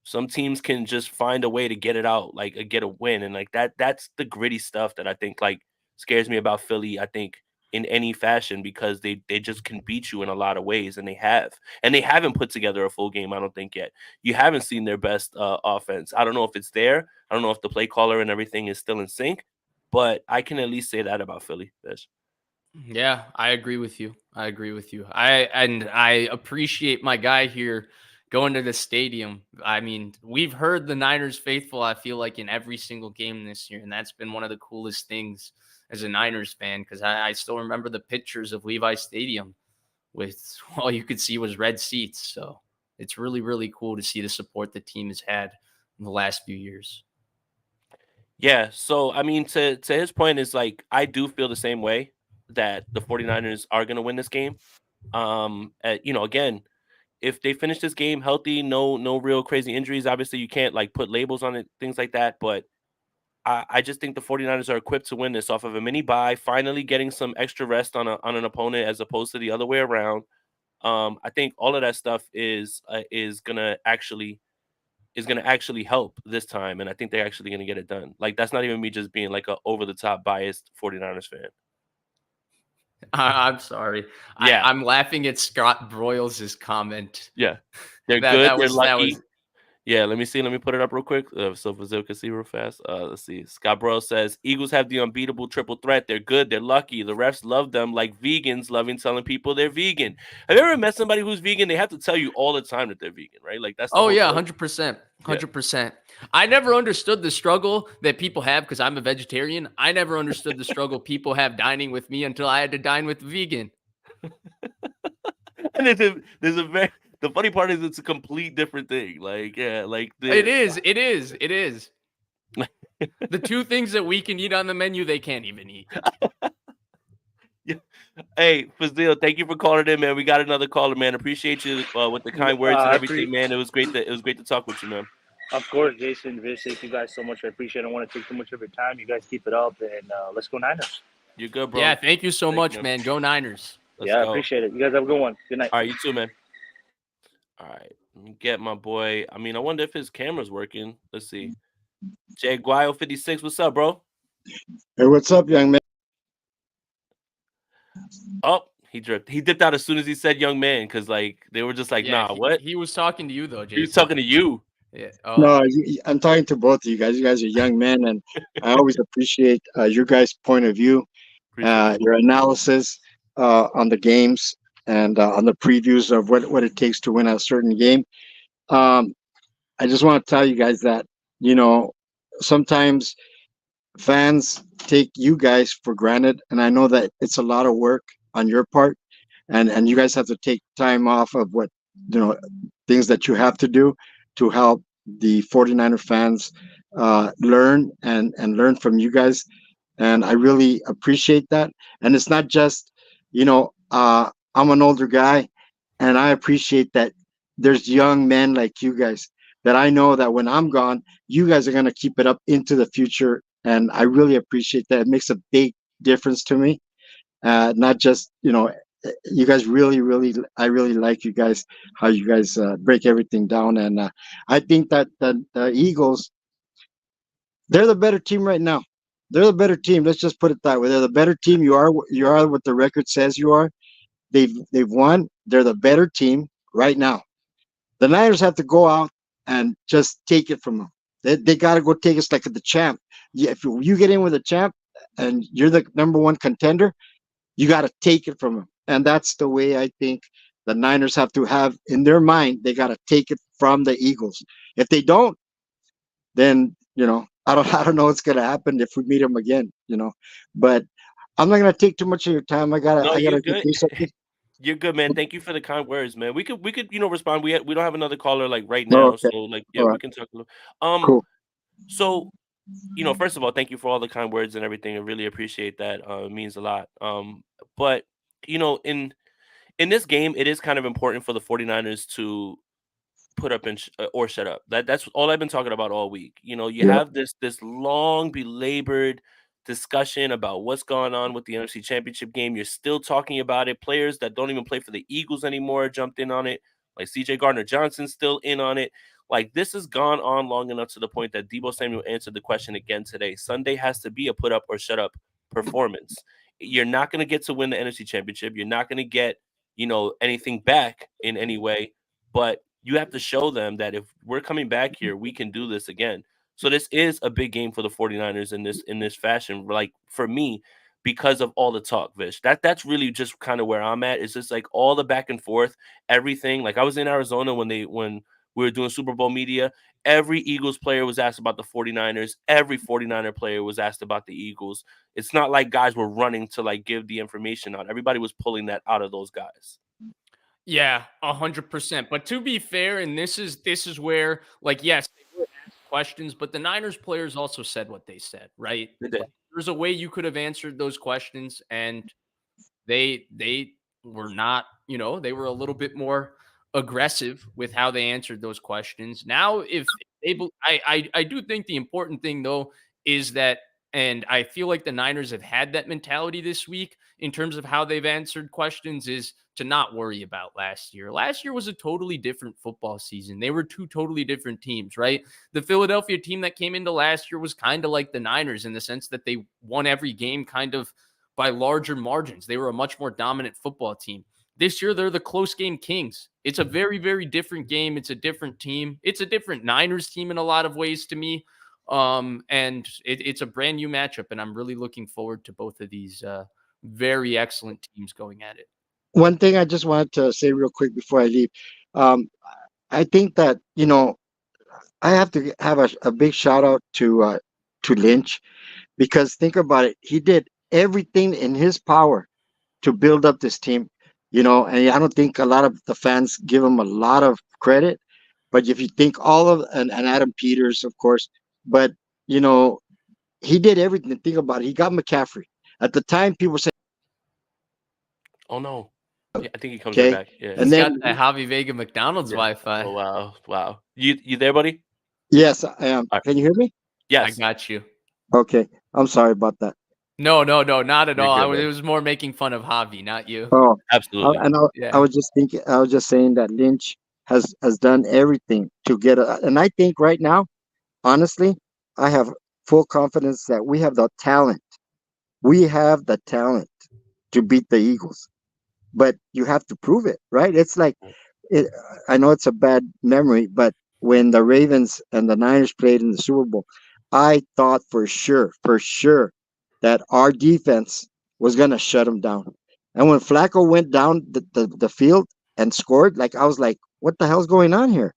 Some teams can just find a way to get it out, like get a win, and like that's the gritty stuff that I think like scares me about Philly. I think in any fashion because they just can beat you in a lot of ways, and they haven't put together a full game. I don't think yet. You haven't seen their best offense. I don't know if it's there. I don't know if the play caller and everything is still in sync, but I can at least say that about Philly. Fish. Yeah, I agree with you. I appreciate my guy here going to the stadium. I mean, we've heard the Niners faithful, I feel like, in every single game this year, and that's been one of the coolest things as a Niners fan, because I still remember the pictures of Levi Stadium with all you could see was red seats. So it's really, really cool to see the support the team has had in the last few years. Yeah, so I mean, to his point is like I do feel the same way that the 49ers are going to win this game. Again, if they finish this game healthy, no real crazy injuries, obviously you can't like put labels on it, things like that, but I just think the 49ers are equipped to win this off of a mini bye, finally getting some extra rest on an opponent as opposed to the other way around. I think all of that stuff is gonna actually help this time, and I think they're actually gonna get it done. Like that's not even me just being like a over the top biased 49ers fan. I'm sorry. Yeah. I'm laughing at Scott Broyles' comment. Yeah, they're good. They're lucky. That was... Yeah, let me see. Let me put it up real quick so Fazil can see real fast. Let's see. Scott Burrow says, Eagles have the unbeatable triple threat. They're good. They're lucky. The refs love them like vegans loving telling people they're vegan. Have you ever met somebody who's vegan? They have to tell you all the time that they're vegan, right? Like that's the Oh, yeah, thing. 100%. 100%. I never understood the struggle that people have because I'm a vegetarian. I never understood the struggle people have dining with me until I had to dine with a vegan. And there's a very... The funny part is it's a complete different thing. Like, yeah, like it is. The two things that we can eat on the menu, they can't even eat. Yeah. Hey, Fazil, thank you for calling in, man. We got another caller, man. Appreciate you with the kind words and I everything, appreciate. man. It was great to talk with you, man. Of course, Jason, Vish, thank you guys so much. I appreciate it. I don't want to take too much of your time. You guys keep it up, and let's go Niners. You're good, Yeah, bro. thank you so Thank you, much, man. man. Go Niners. Let's Yeah, I go. appreciate it. You guys have a good one. Good night. All right, you too, man. All right, let me get my boy. I mean, I wonder if his camera's working. Let's see. Jaguayo 56, what's up, bro? Hey, what's up, young man? Oh, he dripped. He dipped out as soon as he said "young man" because like they were just like, Yeah, "Nah, what?" he was talking to you though, He was Jason. talking to you. Yeah. No, I'm talking to both of you guys. You guys are young men, and I always appreciate your guys' point of view, Appreciate you. your analysis on the games, and on the previews of what it takes to win a certain game. Um, I just want to tell you guys that you know sometimes fans take you guys for granted, and I know that it's a lot of work on your part, and you guys have to take time off of what you know things that you have to do to help the 49er fans learn and learn from you guys, and I really appreciate that. And it's not just I'm an older guy, and I appreciate that there's young men like you guys that I know that when I'm gone, you guys are going to keep it up into the future, and I really appreciate that. It makes a big difference to me. Not just you guys really I really like you guys, how you guys break everything down, and I think that the Eagles, they're the better team right now. They're the better team. Let's just put it that way. They're the better team. You are what the record says you are. They've won. They're the better team right now. The Niners have to go out and just take it from them. They got to go take us like the champ. If you get in with a champ and you're the number one contender, you got to take it from them. And that's the way I think the Niners have to have in their mind. They got to take it from the Eagles. If they don't, then I don't know what's gonna happen if we meet them again. But I'm not gonna take too much of your time. I gotta No, I you're gotta go good. do something. You're good, man. Thank you for the kind words, man. We could respond. We don't have another caller like right Oh, now, okay. so like yeah, All we right. can talk a little. Cool. So first of all, thank you for all the kind words and everything. I really appreciate that. It means a lot. But in this game, it is kind of important for the 49ers to put up or shut up. That's all I've been talking about all week. You Yeah. have this long belabored discussion about what's going on with the NFC Championship game. You're still talking about it. Players that don't even play for the Eagles anymore jumped in on it. Like CJ Gardner Johnson's still in on it. Like this has gone on long enough to the point that Debo Samuel answered the question again today. Sunday has to be a put up or shut up performance. You're not going to get to win the NFC Championship. You're not going to get, anything back in any way, but you have to show them that if we're coming back here, we can do this again. So this is a big game for the 49ers in this fashion, like for me, because of all the talk, Vish. That's really just kind of where I'm at. It's just like all the back and forth, everything. Like I was in Arizona when we were doing Super Bowl media. Every Eagles player was asked about the 49ers. Every 49er player was asked about the Eagles. It's not like guys were running to like give the information out. Everybody was pulling that out of those guys. Yeah, 100%. But to be fair, and this is where, like, yes, they were asked questions, but the Niners players also said what they said, right? They did. Like, there's a way you could have answered those questions, and they were not, they were a little bit more aggressive with how they answered those questions. Now, if they, I do think the important thing though is that, and I feel like the Niners have had that mentality this week in terms of how they've answered questions, is to not worry about last year. Last year was a totally different football season. They were two totally different teams, right? The Philadelphia team that came into last year was kind of like the Niners in the sense that they won every game kind of by larger margins. They were a much more dominant football team. This year, they're the close game kings. It's a very, very different game. It's a different team. It's a different Niners team in a lot of ways to me. And it's a brand new matchup, and I'm really looking forward to both of these very excellent teams going at it. One thing I just wanted to say real quick before I leave, um, I think that I have to have a big shout out to Lynch, because think about it. He did everything in his power to build up this team, and I don't think a lot of the fans give him a lot of credit. But if you think all of and Adam Peters, of course, but you know, he did everything. Think about it. He got McCaffrey. At the time, people said Oh no. Yeah, I think he comes right Okay. back. Yeah. And He's got then the Javi Vega McDonald's Yeah. Wi-Fi. Oh wow. Wow. You there, buddy? yes, I am. All right. Can you hear me? I Yes. got you. Okay. I'm sorry about that. No, not at You're all. good, It man. was more making fun of Javi, not you. Oh, Absolutely. and I Yeah. was just thinking. I was just saying that Lynch has done everything to get and I think right now, honestly, I have full confidence that we have the talent. We have the talent to beat the Eagles, but you have to prove it, right? It's like it, I know it's a bad memory, but when the Ravens and the Niners played in the Super Bowl, I thought for sure, that our defense was going to shut them down. And when Flacco went down the field and scored, like I was like, what the hell's going on here?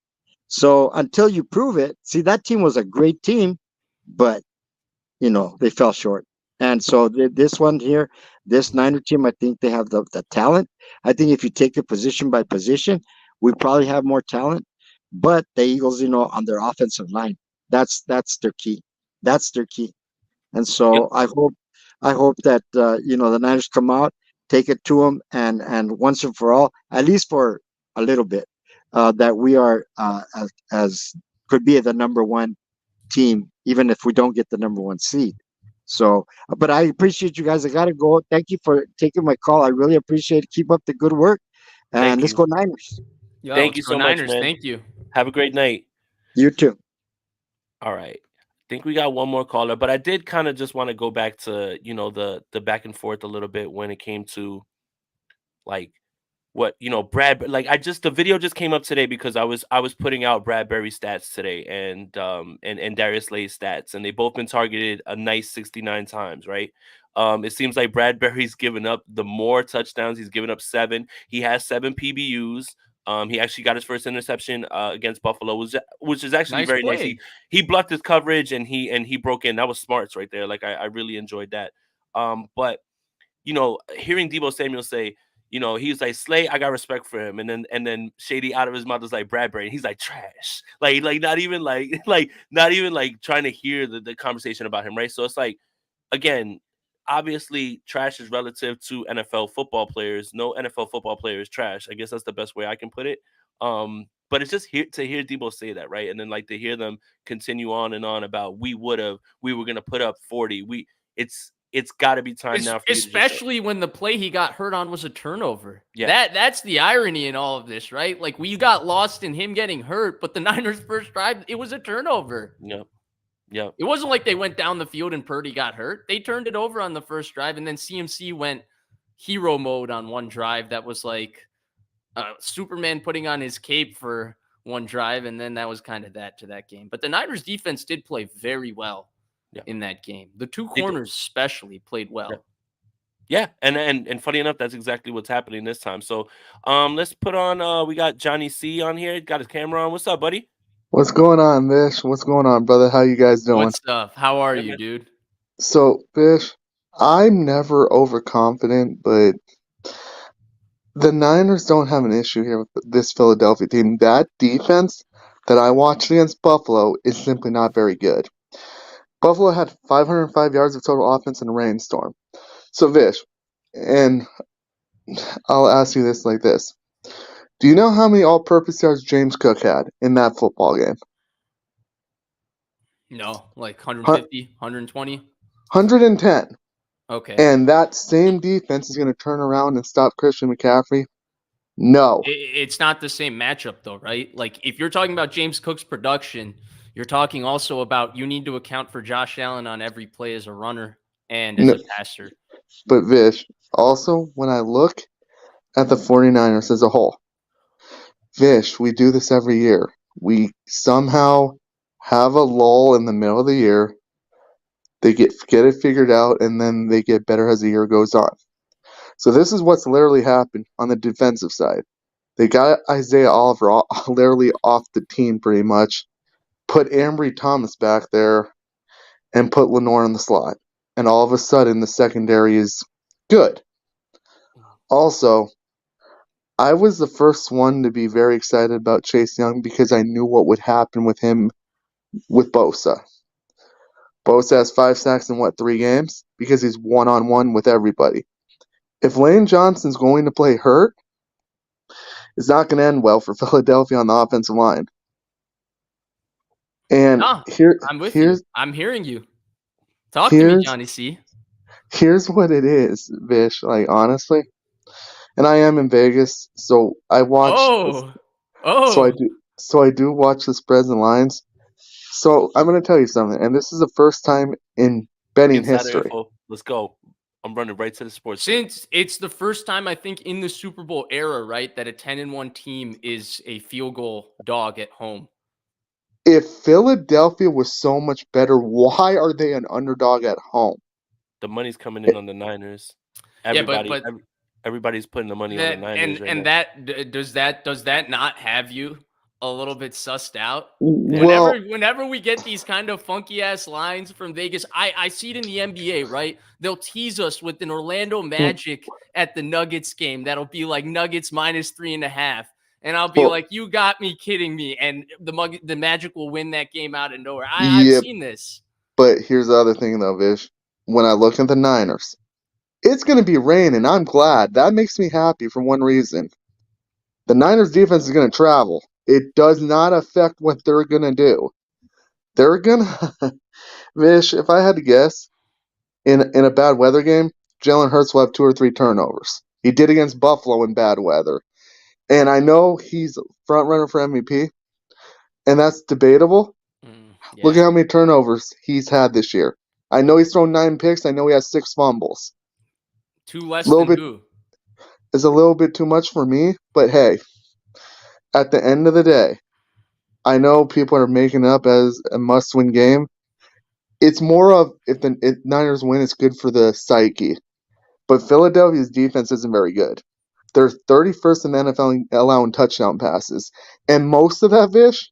So until you prove it, see, that team was a great team, but they fell short. And so this one here, this Niner team, I think they have the talent. I think if you take it position by position, we probably have more talent. But the Eagles, on their offensive line, that's their key. That's their key. And Yep. so I hope that the Niners come out, take it to them, and once and for all, at least for a little bit, that we are as could be the number one team, even if we don't get the number one seed. So, but I appreciate you guys. I gotta go. Thank you for taking my call. I really appreciate it. Keep up the good work, and Thank let's you. go Niners. Yo, Thank let's you go so much, Niners. man. Thank you. Have a great night. You too. All right. I think we got one more caller, but I did kind of just want to go back to, the back and forth a little bit when it came to like what, Brad, like the video just came up today because I was putting out Bradbury stats today and Darius Lay's stats, and they both been targeted a nice 69 times, right? It seems like Bradbury's given up the more touchdowns. He's given up 7. He has 7 PBUs. He actually got his first interception against Buffalo, which is actually Nice very nice. play. He blocked his coverage and he broke in. That was smarts right there. Like I really enjoyed that. But hearing Debo Samuel say, he's like, Slay, I got respect for him, and then Shady out of his mouth is like Bradbury, and he's like trash, like not even like not even like trying to hear the conversation about him, right? So it's like, again, obviously trash is relative to NFL football players. No NFL football player is trash. I guess that's the best way I can put it. But it's just to hear Debo say that, right? And then like to hear them continue on and on about we were gonna put up 40. It's got to be time now for you to just Especially when the play he got hurt on was a turnover. Yeah. That's the irony in all of this, right? Like we got lost in him getting hurt, but the Niners' first drive, it was a turnover. Yep. Yep. It wasn't like they went down the field and Purdy got hurt. They turned it over on the first drive, and then CMC went hero mode on one drive. That was like Superman putting on his cape for one drive, and then that was kind of that to that game. But the Niners defense did play very well in that game. The two corners especially played well. Yeah, and funny enough, that's exactly what's happening this time. So let's put on we got Johnny C on here. Got his camera on. What's up, buddy? What's going on, Vish? What's going on, brother? How you guys doing? What's up? How are you, dude? So, Vish, I'm never overconfident, but the Niners don't have an issue here with this Philadelphia team. That defense that I watched against Buffalo is simply not very good. Buffalo had 505 yards of total offense in a rainstorm. So, Vish, and I'll ask you this like this. Do you know how many all-purpose yards James Cook had in that football game? No, like 150, 120? 110. Okay. And that same defense is going to turn around and stop Christian McCaffrey? No. It's not the same matchup, though, right? Like, if you're talking about James Cook's production, you're talking also about you need to account for Josh Allen on every play as a runner and as a passer. But, Vish, also, when I look at the 49ers as a whole, Vish, we do this every year. We somehow have a lull in the middle of the year. They get it figured out, and then they get better as the year goes on. So this is what's literally happened on the defensive side. They got Isaiah Oliver literally off the team pretty much, put Ambry Thomas back there, and put Lenore in the slot. And all of a sudden, the secondary is good. Also, I was the first one to be very excited about Chase Young because I knew what would happen with him with Bosa. Bosa has 5 sacks in 3 games? Because he's one-on-one with everybody. If Lane Johnson's going to play hurt, it's not going to end well for Philadelphia on the offensive line. And I'm with you. I'm hearing you. Talk to me, Johnny C. Here's what it is, Vish. Like, honestly, and I am in Vegas, so I watch. So I do watch the spreads and lines. So I'm going to tell you something, and this is the first time in betting history. Info. Let's go. I'm running right to the sports. Since it's the first time, I think, in the Super Bowl era, right, that a 10-1 team is a field goal dog at home. If Philadelphia was so much better, why are they an underdog at home? The money's coming in on the Niners. Everybody's putting the money on the Niners. Does that not have you a little bit sussed out? Well, Whenever we get these kind of funky ass lines from Vegas, I see it in the NBA, right? They'll tease us with an Orlando Magic at the Nuggets game. That'll be like Nuggets -3.5. And I'll be like, you got me kidding me. And the Magic will win that game out of nowhere. I've seen this. But here's the other thing, though, Vish. When I look at the Niners, it's going to be raining. I'm glad. That makes me happy for one reason. The Niners defense is going to travel. It does not affect what they're going to do. They're going to, Vish, if I had to guess, in a bad weather game, Jalen Hurts will have 2 or 3 turnovers. He did against Buffalo in bad weather. And I know he's front runner for MVP, and that's debatable. Yeah. Look at how many turnovers he's had this year. I know he's thrown 9 picks. I know he has 6 fumbles. 2 less than who? It's a little bit too much for me, but hey, at the end of the day, I know people are making it up as a must-win game. It's more of if the Niners win, it's good for the psyche. But Philadelphia's defense isn't very good. They're 31st in the NFL in allowing touchdown passes. And most of that, Vish,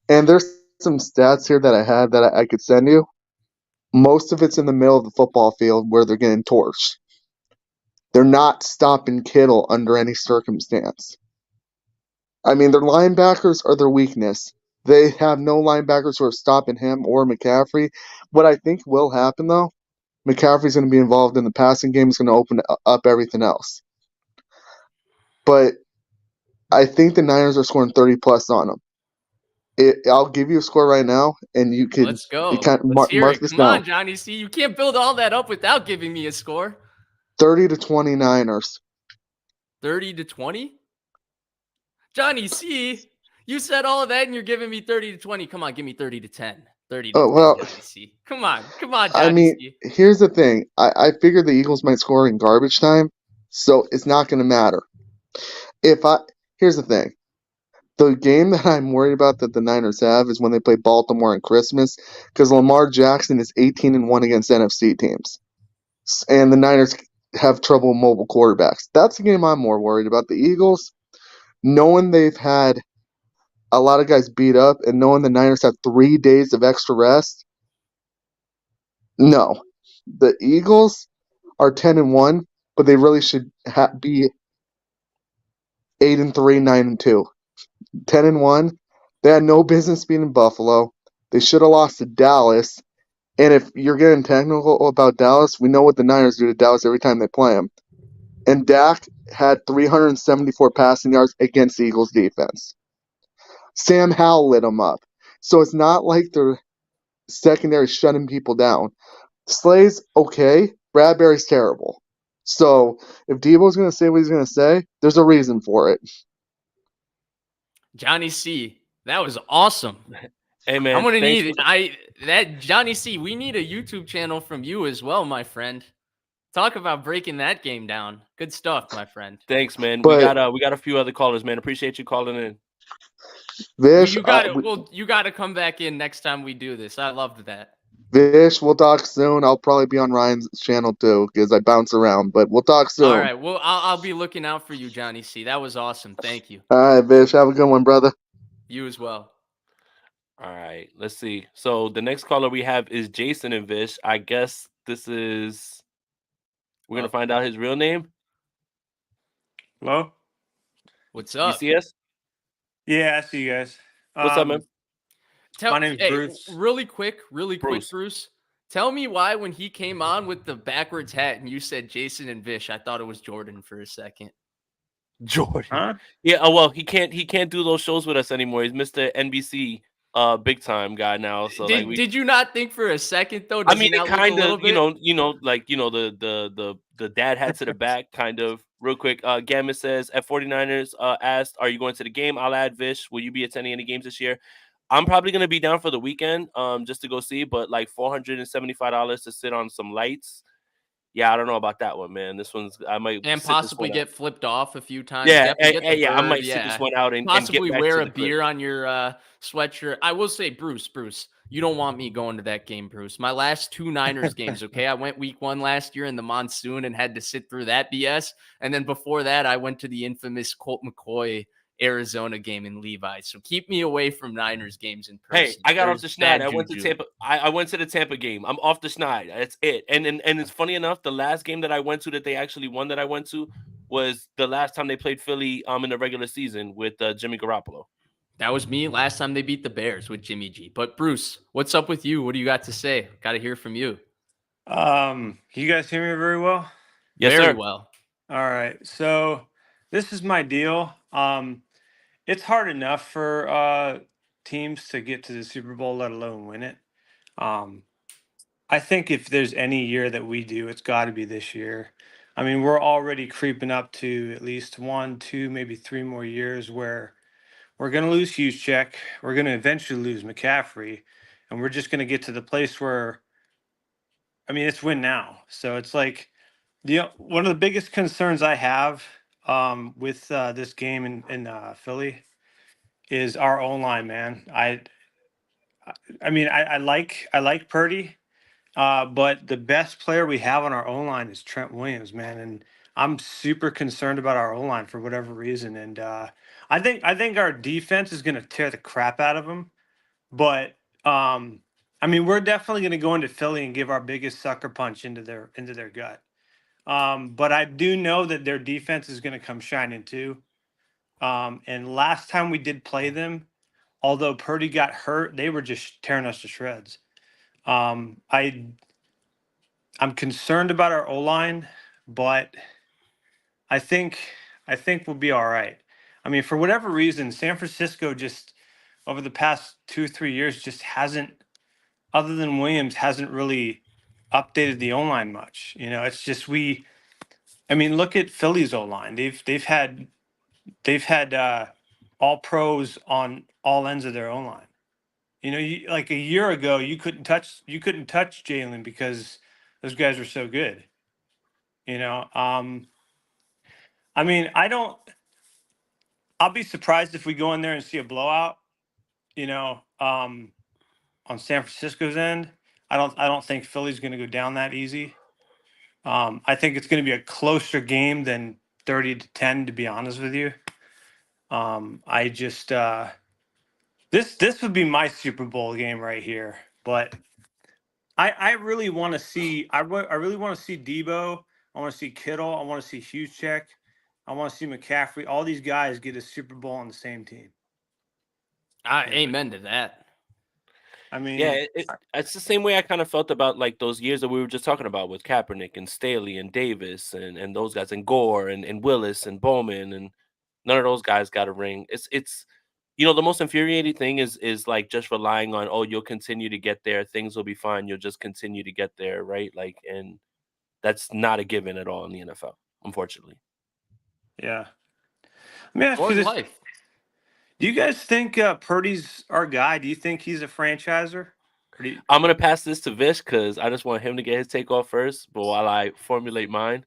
and there's some stats here that I had that I could send you. Most of it's in the middle of the football field where they're getting torched. They're not stopping Kittle under any circumstance. I mean, their linebackers are their weakness. They have no linebackers who are stopping him or McCaffrey. What I think will happen, though, McCaffrey's going to be involved in the passing game. He's going to open up everything else. But I think the Niners are scoring 30-plus on them. I'll give you a score right now, and you can Let's go. Mark this down. Come on, Johnny C. You can't build all that up without giving me a score. 30-20 Niners. 30-20? Johnny C., you said all of that, and you're giving me 30-20. Come on, give me 30-10. 30-10, Johnny C. Come on, Johnny I mean, C. Here's the thing. I figured the Eagles might score in garbage time, so it's not going to matter. Here's the thing. The game that I'm worried about that the Niners have is when they play Baltimore on Christmas, because Lamar Jackson is 18-1 against NFC teams. And the Niners have trouble with mobile quarterbacks. That's the game I'm more worried about. The Eagles, knowing they've had a lot of guys beat up and knowing the Niners have 3 days of extra rest, no. The Eagles are 10-1, but they really should be 8-3, 9-2. 10-1. They had no business being in Buffalo. They should have lost to Dallas. And if you're getting technical about Dallas, we know what the Niners do to Dallas every time they play them. And Dak had 374 passing yards against the Eagles' defense. Sam Howell lit them up. So it's not like their secondary shutting people down. Slay's okay. Bradbury's terrible. So if Debo's going to say what he's going to say, there's a reason for it. Johnny C., that was awesome. Hey, man. I'm going to need Johnny C., we need a YouTube channel from you as well, my friend. Talk about breaking that game down. Good stuff, my friend. Thanks, man. We got a few other callers, man. Appreciate you calling in. Vish, you got to come back in next time we do this. I loved that. Vish, we'll talk soon. I'll probably be on Ryan's channel too because I bounce around, but we'll talk soon. All right. Well, I'll be looking out for you, Johnny C. That was awesome. Thank you. All right, Vish. Have a good one, brother. You as well. All right. Let's see. So the next caller we have is Jason and Vish. I guess this is... We're going to find out his real name. Hello? What's up? You see us? Yeah, I see you guys. What's up, man? My name's Bruce. Really quick, Bruce. Tell me why when he came on with the backwards hat and you said Jason and Vish, I thought it was Jordan for a second. Jordan. Huh? Yeah, well, he can't do those shows with us anymore. He's Mr. NBC big time guy now. So like Did you not think for a second though? I Does mean, he it not look a kind little of, bit? the dad hat to the back, kind of real quick. Gamma says at 49ers asked, "Are you going to the game?" I'll add Vish. Will you be attending any games this year? I'm probably gonna be down for the weekend, just to go see. But like $475 to sit on some lights. Yeah, I don't know about that one, man. This one's I might And sit this possibly one out. get flipped off a few times. Yeah, Definitely get the yeah, I bird. might sit this one out and get Possibly back wear to a the crib. beer on your sweatshirt. I will say, Bruce, you don't want me going to that game, Bruce. My last 2 Niners games, okay? I went week 1 last year in the monsoon and had to sit through that BS. And then before that, I went to the infamous Colt McCoy Arizona game in Levi. So keep me away from Niners games in person. Hey, I got off There's the schneid. bad I went to juju. Tampa. I went to the Tampa game. I'm off the schneid. That's it. And it's funny enough, the last game that I went to that they actually won that I went to was the last time they played Philly in the regular season with Jimmy Garoppolo. That was me last time they beat the Bears with Jimmy G. But Bruce, what's up with you? What do you got to say? Got to hear from you. You guys hear me very well? Yes, Very sir. well. All right. So this is my deal. It's hard enough for teams to get to the Super Bowl, let alone win it. I think if there's any year that we do, it's got to be this year. I mean, we're already creeping up to at least 1, 2, maybe 3 more years where we're going to lose Juszczyk. We're going to eventually lose McCaffrey. And we're just going to get to the place where, I mean, it's win now. So it's like one of the biggest concerns I have with this game in Philly is our O-line, man. I like Purdy. But the best player we have on our O-line is Trent Williams, man, and I'm super concerned about our O-line for whatever reason. And I think our defense is going to tear the crap out of them. But I mean, we're definitely going to go into Philly and give our biggest sucker punch into their gut. But I do know that their defense is going to come shining too. And last time we did play them, although Purdy got hurt, they were just tearing us to shreds. I'm concerned about our O-line, but I think we'll be all right. I mean, for whatever reason, San Francisco just over the past 2-3 years just hasn't, other than Williams, hasn't really updated the O-line much. You know, it's just I mean, look at Philly's O-line. They've had all pros on all ends of their O-line. You know, like a year ago, you couldn't touch Jalen because those guys were so good. You know, I mean, I'll be surprised if we go in there and see a blowout. You know, on San Francisco's end, I don't think Philly's going to go down that easy. I think it's going to be a closer game than 30-10, to be honest with you. I just this would be my Super Bowl game right here, but I really want to see I really want to see Debo. I want to see Kittle. I want to see Juszczyk. I want to see McCaffrey. All these guys get a Super Bowl on the same team. Amen to that. I mean, yeah, it's the same way I kind of felt about like those years that we were just talking about with Kaepernick and Staley and Davis and those guys and Gore and Willis and Bowman, and none of those guys got a ring. It's the most infuriating thing is like just relying on, oh, you'll continue to get there, things will be fine, you'll just continue to get there, right? Like, and that's not a given at all in the NFL, unfortunately. Yeah. Let me ask you this. Life. Do you guys think Purdy's our guy? Do you think he's a franchiser? I'm gonna pass this to Vish because I just want him to get his take off first, but while I formulate mine.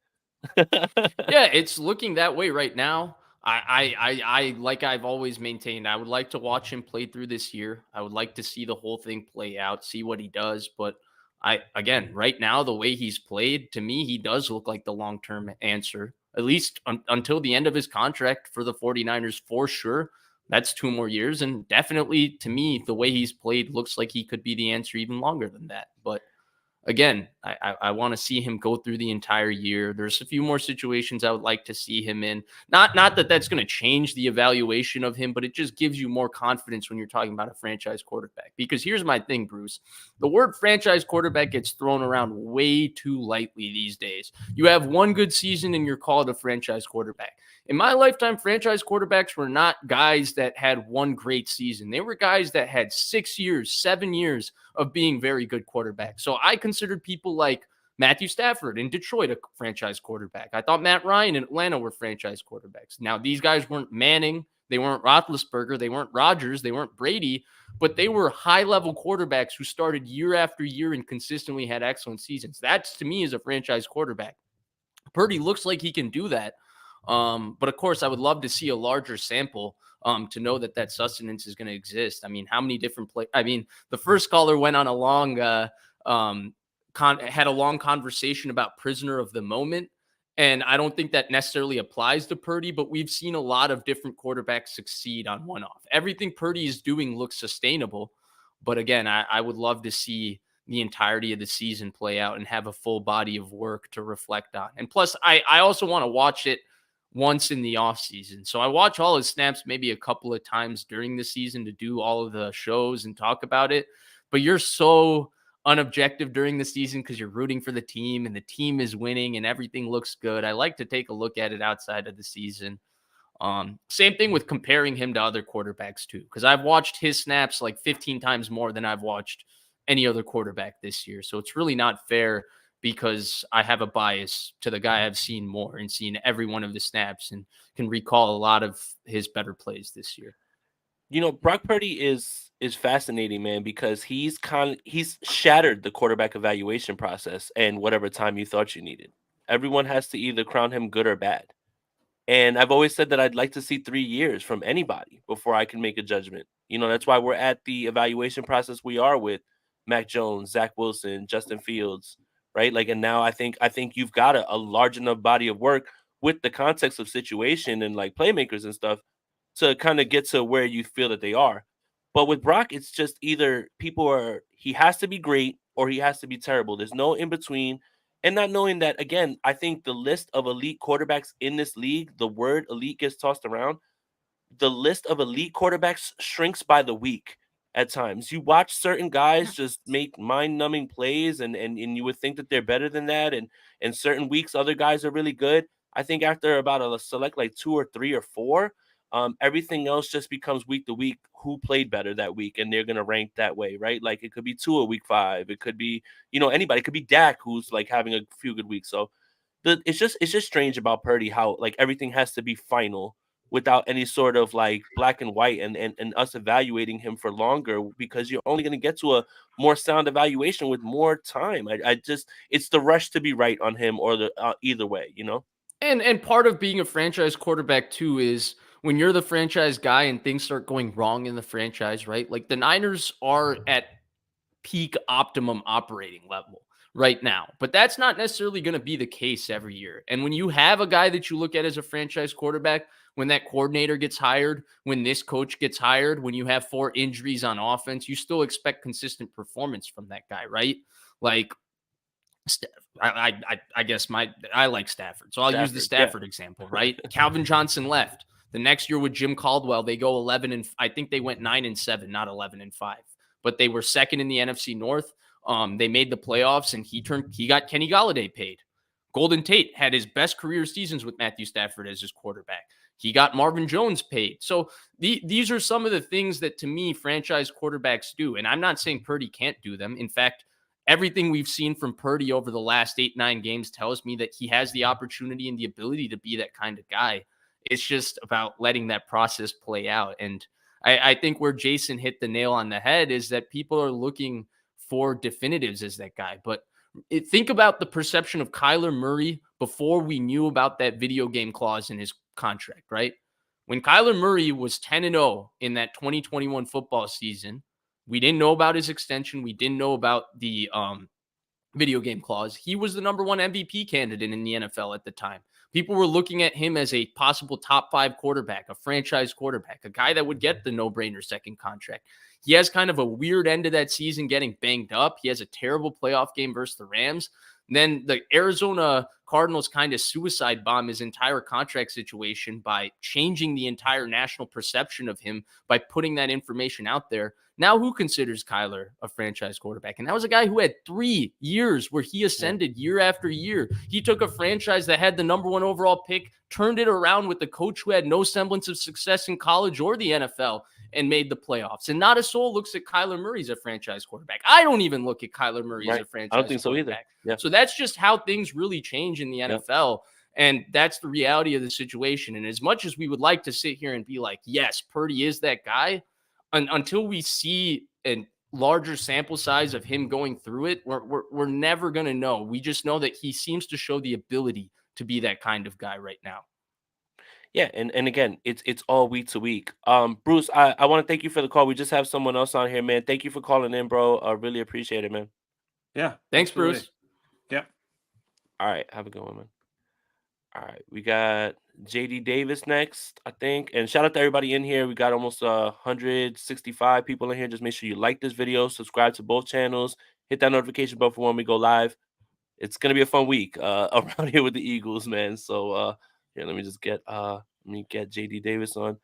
Yeah, it's looking that way right now. I like I've always maintained, I would like to watch him play through this year. I would like to see the whole thing play out, see what he does. But again, right now, the way he's played, to me, he does look like the long-term answer, at least until the end of his contract for the 49ers, for sure. That's 2 more years. And definitely, to me, the way he's played looks like he could be the answer even longer than that. But again, I want to see him go through the entire year. There's a few more situations I would like to see him in. Not that that's going to change the evaluation of him, but it just gives you more confidence when you're talking about a franchise quarterback. Because here's my thing, Bruce. The word franchise quarterback gets thrown around way too lightly these days. You have one good season and you're called a franchise quarterback. In my lifetime, franchise quarterbacks were not guys that had one great season. They were guys that had 6 years, 7 years of being very good quarterbacks. So I considered people like Matthew Stafford in Detroit a franchise quarterback. I thought Matt Ryan in Atlanta were franchise quarterbacks. Now, these guys weren't Manning. They weren't Roethlisberger. They weren't Rodgers. They weren't Brady. But they were high-level quarterbacks who started year after year and consistently had excellent seasons. That, to me, is a franchise quarterback. Purdy looks like he can do that. But, of course, I would love to see a larger sample to know that sustenance is going to exist. I mean, how many different the first caller went on a long had a long conversation about prisoner of the moment. And I don't think that necessarily applies to Purdy, but we've seen a lot of different quarterbacks succeed on one-off. Everything Purdy is doing looks sustainable. But again, I would love to see the entirety of the season play out and have a full body of work to reflect on. And plus, I also want to watch it once in the off season. So I watch all his snaps maybe a couple of times during the season to do all of the shows and talk about it. But you're so unobjective during the season because you're rooting for the team and the team is winning and everything looks good. I like to take a look at it outside of the season. Same thing with comparing him to other quarterbacks too, because I've watched his snaps like 15 times more than I've watched any other quarterback this year. So it's really not fair because I have a bias to the guy I've seen more and seen every one of the snaps and can recall a lot of his better plays this year. You know, Brock Purdy is fascinating, man, because he's shattered the quarterback evaluation process and whatever time you thought you needed. Everyone has to either crown him good or bad. And I've always said that I'd like to see 3 years from anybody before I can make a judgment. You know, that's why we're at the evaluation process we are with Mac Jones, Zach Wilson, Justin Fields, right? Like, and now I think you've got a large enough body of work with the context of situation and like playmakers and stuff to kind of get to where you feel that they are. But with Brock, it's just either he has to be great or he has to be terrible. There's no in between. And not knowing that, again, I think the list of elite quarterbacks in this league, the word elite gets tossed around. The list of elite quarterbacks shrinks by the week at times. You watch certain guys just make mind-numbing plays, and you would think that they're better than that. And certain weeks, other guys are really good. I think after about a select like 2 or 3 or 4, everything else just becomes week to week who played better that week, and they're going to rank that way, right? Like it could be Tua week 5. It could be, anybody. It could be Dak who's like having a few good weeks. So it's just strange about Purdy how like everything has to be final without any sort of like black and white and us evaluating him for longer because you're only going to get to a more sound evaluation with more time. I just, it's the rush to be right on him or the either way, And part of being a franchise quarterback too is when you're the franchise guy and things start going wrong in the franchise, right? Like the Niners are at peak optimum operating level right now, but that's not necessarily going to be the case every year. And when you have a guy that you look at as a franchise quarterback, when that coordinator gets hired, when this coach gets hired, when you have 4 injuries on offense, you still expect consistent performance from that guy, right? Like I guess I like Stafford. So I'll use the Stafford example, right? Calvin Johnson left. The next year with Jim Caldwell, they go 11 and I think they went 9-7, not 11-5, but they were second in the NFC North. They made the playoffs and he got Kenny Golladay paid. Golden Tate had his best career seasons with Matthew Stafford as his quarterback. He got Marvin Jones paid. So these are some of the things that to me franchise quarterbacks do. And I'm not saying Purdy can't do them. In fact, everything we've seen from Purdy over the last 8-9 games tells me that he has the opportunity and the ability to be that kind of guy. It's just about letting that process play out. And I think where Jason hit the nail on the head is that people are looking for definitives as that guy. But think about the perception of Kyler Murray before we knew about that video game clause in his contract, right? When Kyler Murray was 10-0 in that 2021 football season, we didn't know about his extension. We didn't know about the video game clause. He was the number 1 MVP candidate in the NFL at the time. People were looking at him as a possible top 5 quarterback, a franchise quarterback, a guy that would get the no-brainer second contract. He has kind of a weird end of that season getting banged up. He has a terrible playoff game versus the Rams. And then the Arizona Cardinals kind of suicide bomb his entire contract situation by changing the entire national perception of him by putting that information out there. Now who considers Kyler a franchise quarterback? And that was a guy who had 3 years where he ascended year after year. He took a franchise that had the number 1 overall pick, turned it around with a coach who had no semblance of success in college or the NFL, and made the playoffs. And not a soul looks at Kyler Murray as a franchise quarterback. I don't even look at Kyler Murray as a franchise I don't think so either. Yeah. So that's just how things really change in the NFL. And that's the reality of the situation. And as much as we would like to sit here and be like, yes, Purdy is that guy, until we see a larger sample size of him going through it, we're never going to know. We just know that he seems to show the ability to be that kind of guy right now. Yeah, and again, it's all week to week. Bruce, I want to thank you for the call. We just have someone else on here, man. Thank you for calling in, bro. I really appreciate it, man. Yeah. Thanks, absolutely. Bruce. Yep. All right, have a good one, man. All right, we got JD Davis next, I think. And shout out to everybody in here. We got almost 165 people in here. Just make sure you like this video, subscribe to both channels, hit that notification bell for when we go live. It's gonna be a fun week around here with the Eagles, man. So here, let me get JD Davis on.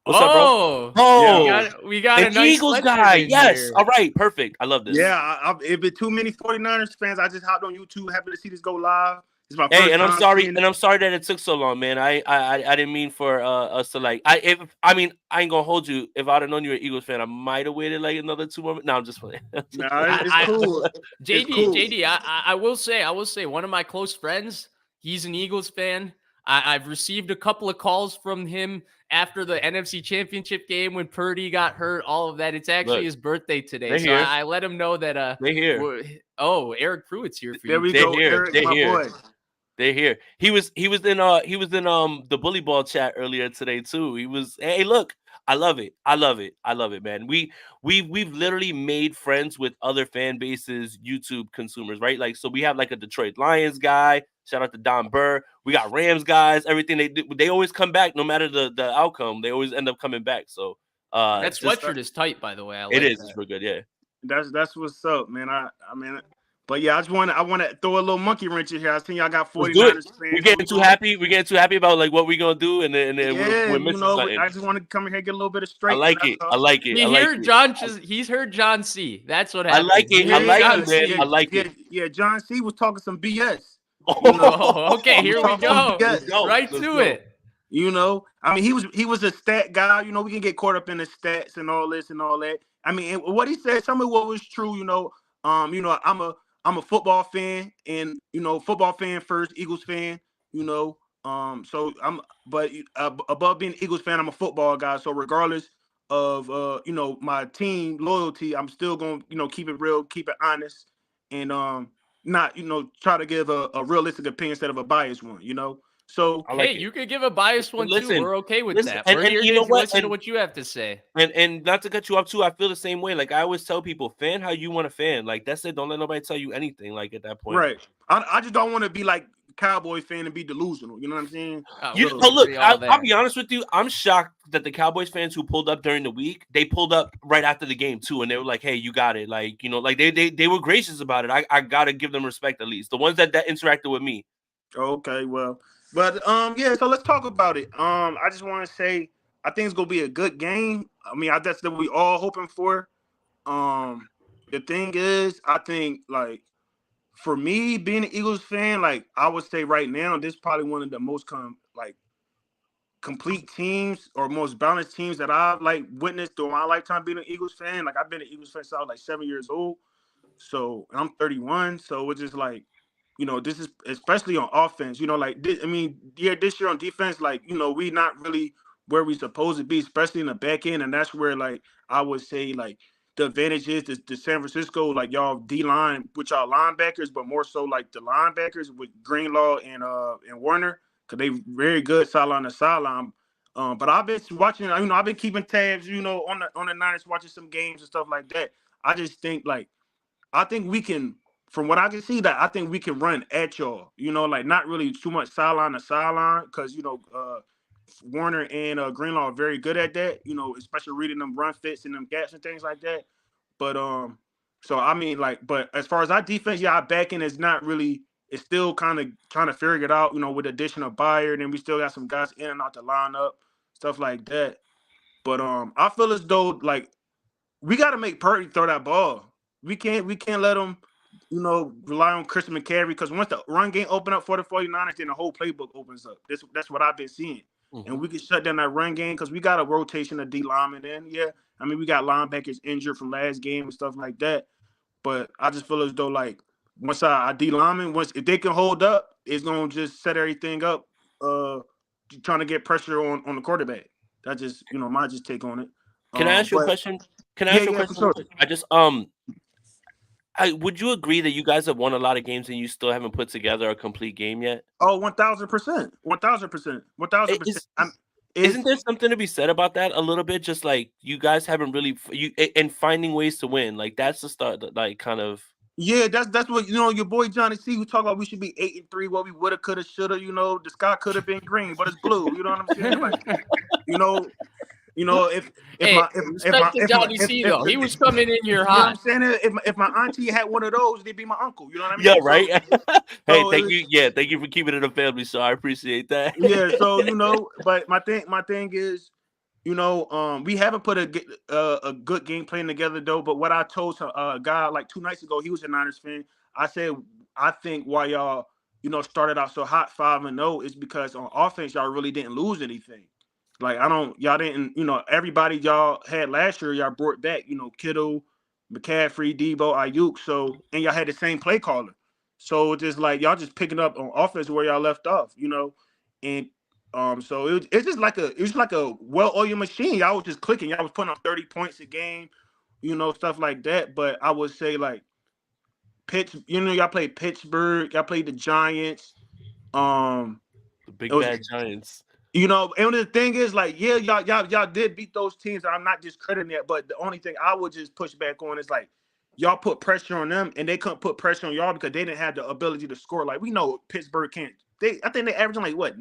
What's up, bro? Oh, we got a nice Eagles guy. Yes. Here. All right, perfect. I love this. Yeah, if it's too many 49ers fans, I just hopped on YouTube, happy to see this go live. It's my first and I'm time sorry, seeing and I'm sorry that it took so long, man. I didn't mean for us to like. I ain't gonna hold you. If I'd have known you were an Eagles fan, I might have waited like another 2 more minutes. No, I'm just playing. Nah, it's cool. JD, I will say, one of my close friends, he's an Eagles fan. I've received a couple of calls from him after the NFC Championship game when Purdy got hurt, all of that. It's actually his birthday today. So I let him know that they're here. Eric Pruitt's here for you. There we go. Eric, my boy. They're here. He was in the bully ball chat earlier today too. He was, hey, look, I love it, man. We've literally made friends with other fan bases, YouTube consumers, right? Like, so we have like a Detroit Lions guy. Shout out to Don Burr. We got Rams guys. Everything they always come back, no matter the outcome. They always end up coming back. So that sweatshirt is tight, by the way. It is. It's real good. Yeah. That's what's up, man. I mean. But yeah, I want to throw a little monkey wrench in here. I think y'all got 49ers fans. We're getting too happy. We're getting too happy about like what we're gonna do, and then we're missing something. I just want to come here and get a little bit of straight. I like it. He's heard John C. That's what happened. I like it. Man. I like it. Yeah, John C. was talking some BS. Okay, here we go. Right to it. You know, I mean, he was a stat guy. You know, we can get caught up in the stats and all this and all that. I mean, what he said, some of what was true. You know, I'm a football fan, and football fan first, Eagles fan. So but above being an Eagles fan, I'm a football guy. So regardless of my team loyalty, I'm still gonna keep it real, keep it honest, and not try to give a realistic opinion instead of a biased one. So you could give a biased one too. We're okay with that. And you know what? Listen to what you have to say. And not to cut you off too, I feel the same way. Like I always tell people, fan how you want to fan. Like that's it. Don't let nobody tell you anything. Like at that point, right? I just don't want to be like Cowboys fan and be delusional. You know what I'm saying? Look, I'll be honest with you. I'm shocked that the Cowboys fans who pulled up during the week, they pulled up right after the game too, and they were like, "Hey, you got it." Like like they were gracious about it. I gotta give them respect at least. The ones that interacted with me. Okay, well. But so let's talk about it. I just want to say I think it's gonna be a good game. I mean, that's what we all hoping for. The thing is, I think like for me being an Eagles fan, like I would say right now, this is probably one of the most complete teams or most balanced teams that I've like witnessed through my lifetime being an Eagles fan. Like I've been an Eagles fan since I was like 7 years old. So I'm 31. So it's just like. This is especially on offense. This year on defense, we not really where we supposed to be, especially in the back end, and that's where I would say the advantage is the San Francisco y'all D line with y'all linebackers, but more so the linebackers with Greenlaw and Warner because they very good sideline to sideline. But I've been watching. I've been keeping tabs. On the Niners, watching some games and stuff like that. I just think I think we can from what I can see, that I think we can run at y'all. You know, like not really too much sideline to sideline because Warner and Greenlaw are very good at that. You know, especially reading them run fits and them gaps and things like that. But so I mean, like, but as far as our defense, our backing is not really. It's still kind of trying to figure it out. You know, with the addition of Bayer, and then we still got some guys in and out the lineup, stuff like that. But I feel as though like we got to make Purdy throw that ball. We can't let him, rely on Christian McCaffrey because once the run game open up for the 49ers, then the whole playbook opens up. That's what I've been seeing. Mm-hmm. And we can shut down that run game because we got a rotation of D linemen in. Yeah, I mean we got linebackers injured from last game and stuff like that. But I just feel as though like once our D linemen, if they can hold up, it's gonna just set everything up. Trying to get pressure on the quarterback. That's just my take on it. Can I ask you a question? Can I ask you a question? Sure. I just would you agree that you guys have won a lot of games and you still haven't put together a complete game yet? Oh, 1,000%. 1,000%. Isn't there something to be said about that a little bit? Just like you guys haven't really and finding ways to win. Like that's the start. Like kind of. Yeah, that's what your boy Johnny C. who talk about we should be 8-3. What we woulda, coulda, shoulda. The sky could have been green, but it's blue. You know what I'm saying? Like, if Johnny C though, he was coming in here hot. You know what I'm saying? If my auntie had one of those, they'd be my uncle. You know what I mean? Yeah, right. Hey, thank you. Yeah, thank you for keeping it a family. So I appreciate that. Yeah, so but my thing is, we haven't put a good game plan together though. But what I told a guy like 2 nights ago, he was a Niners fan. I said I think why y'all started out so hot 5-0 is because on offense y'all really didn't lose anything. Like y'all didn't, everybody y'all had last year, y'all brought back, Kittle, McCaffrey, Debo, Ayuk. So, and y'all had the same play caller. So it's just like y'all just picking up on offense where y'all left off, and so it's just like a well-oiled machine. Y'all was just clicking. Y'all was putting up 30 points a game, stuff like that. But I would say like y'all played Pittsburgh, y'all played the Giants, the big bad Giants. And the thing is, like, yeah, y'all did beat those teams. I'm not discrediting that, but the only thing I would just push back on is like, y'all put pressure on them, and they couldn't put pressure on y'all because they didn't have the ability to score. Like we know Pittsburgh can't. I think they're averaging like what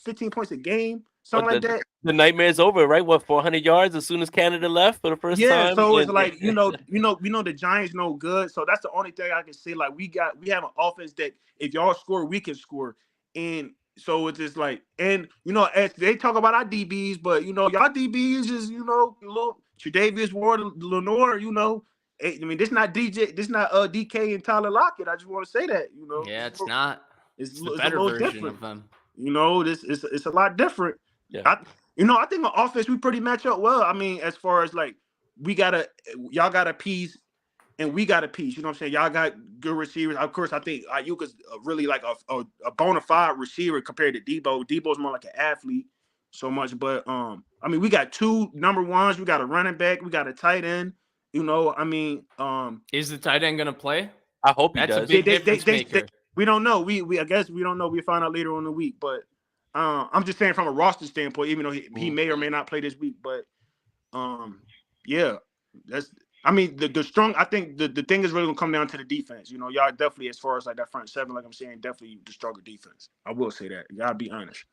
15 points a game, something like that. The nightmare's over, right? What 400 yards as soon as Canada left for the first time. Yeah, so it's like we know the Giants no good, so that's the only thing I can say. Like we have an offense that if y'all score, we can score, and. So it's just like, and as they talk about our DBs, but y'all DBs is little Tre'Davious Ward, Lenore, I mean this not DK and Tyler Lockett. I just want to say that, Yeah, it's not. It's the better version different. of them. It's a lot different. Yeah. I think on offense we pretty match up well. I mean, as far as like y'all gotta piece. And we got a piece, you know what I'm saying? Y'all got good receivers. Of course, I think Ayuk is really like a bona fide receiver compared to Debo. Debo's more like an athlete so much. But, I mean, we got 2 number ones. We got a running back. We got a tight end. Is the tight end going to play? I hope he does. A big difference maker. We don't know. I guess we don't know. We'll find out later on in the week. But I'm just saying from a roster standpoint, even though he may or may not play this week. But, yeah, that's – I mean, the strong. I think the thing is really gonna come down to the defense. Y'all definitely, as far as like that front seven, like I'm saying, definitely the stronger defense. I will say that. You gotta be honest.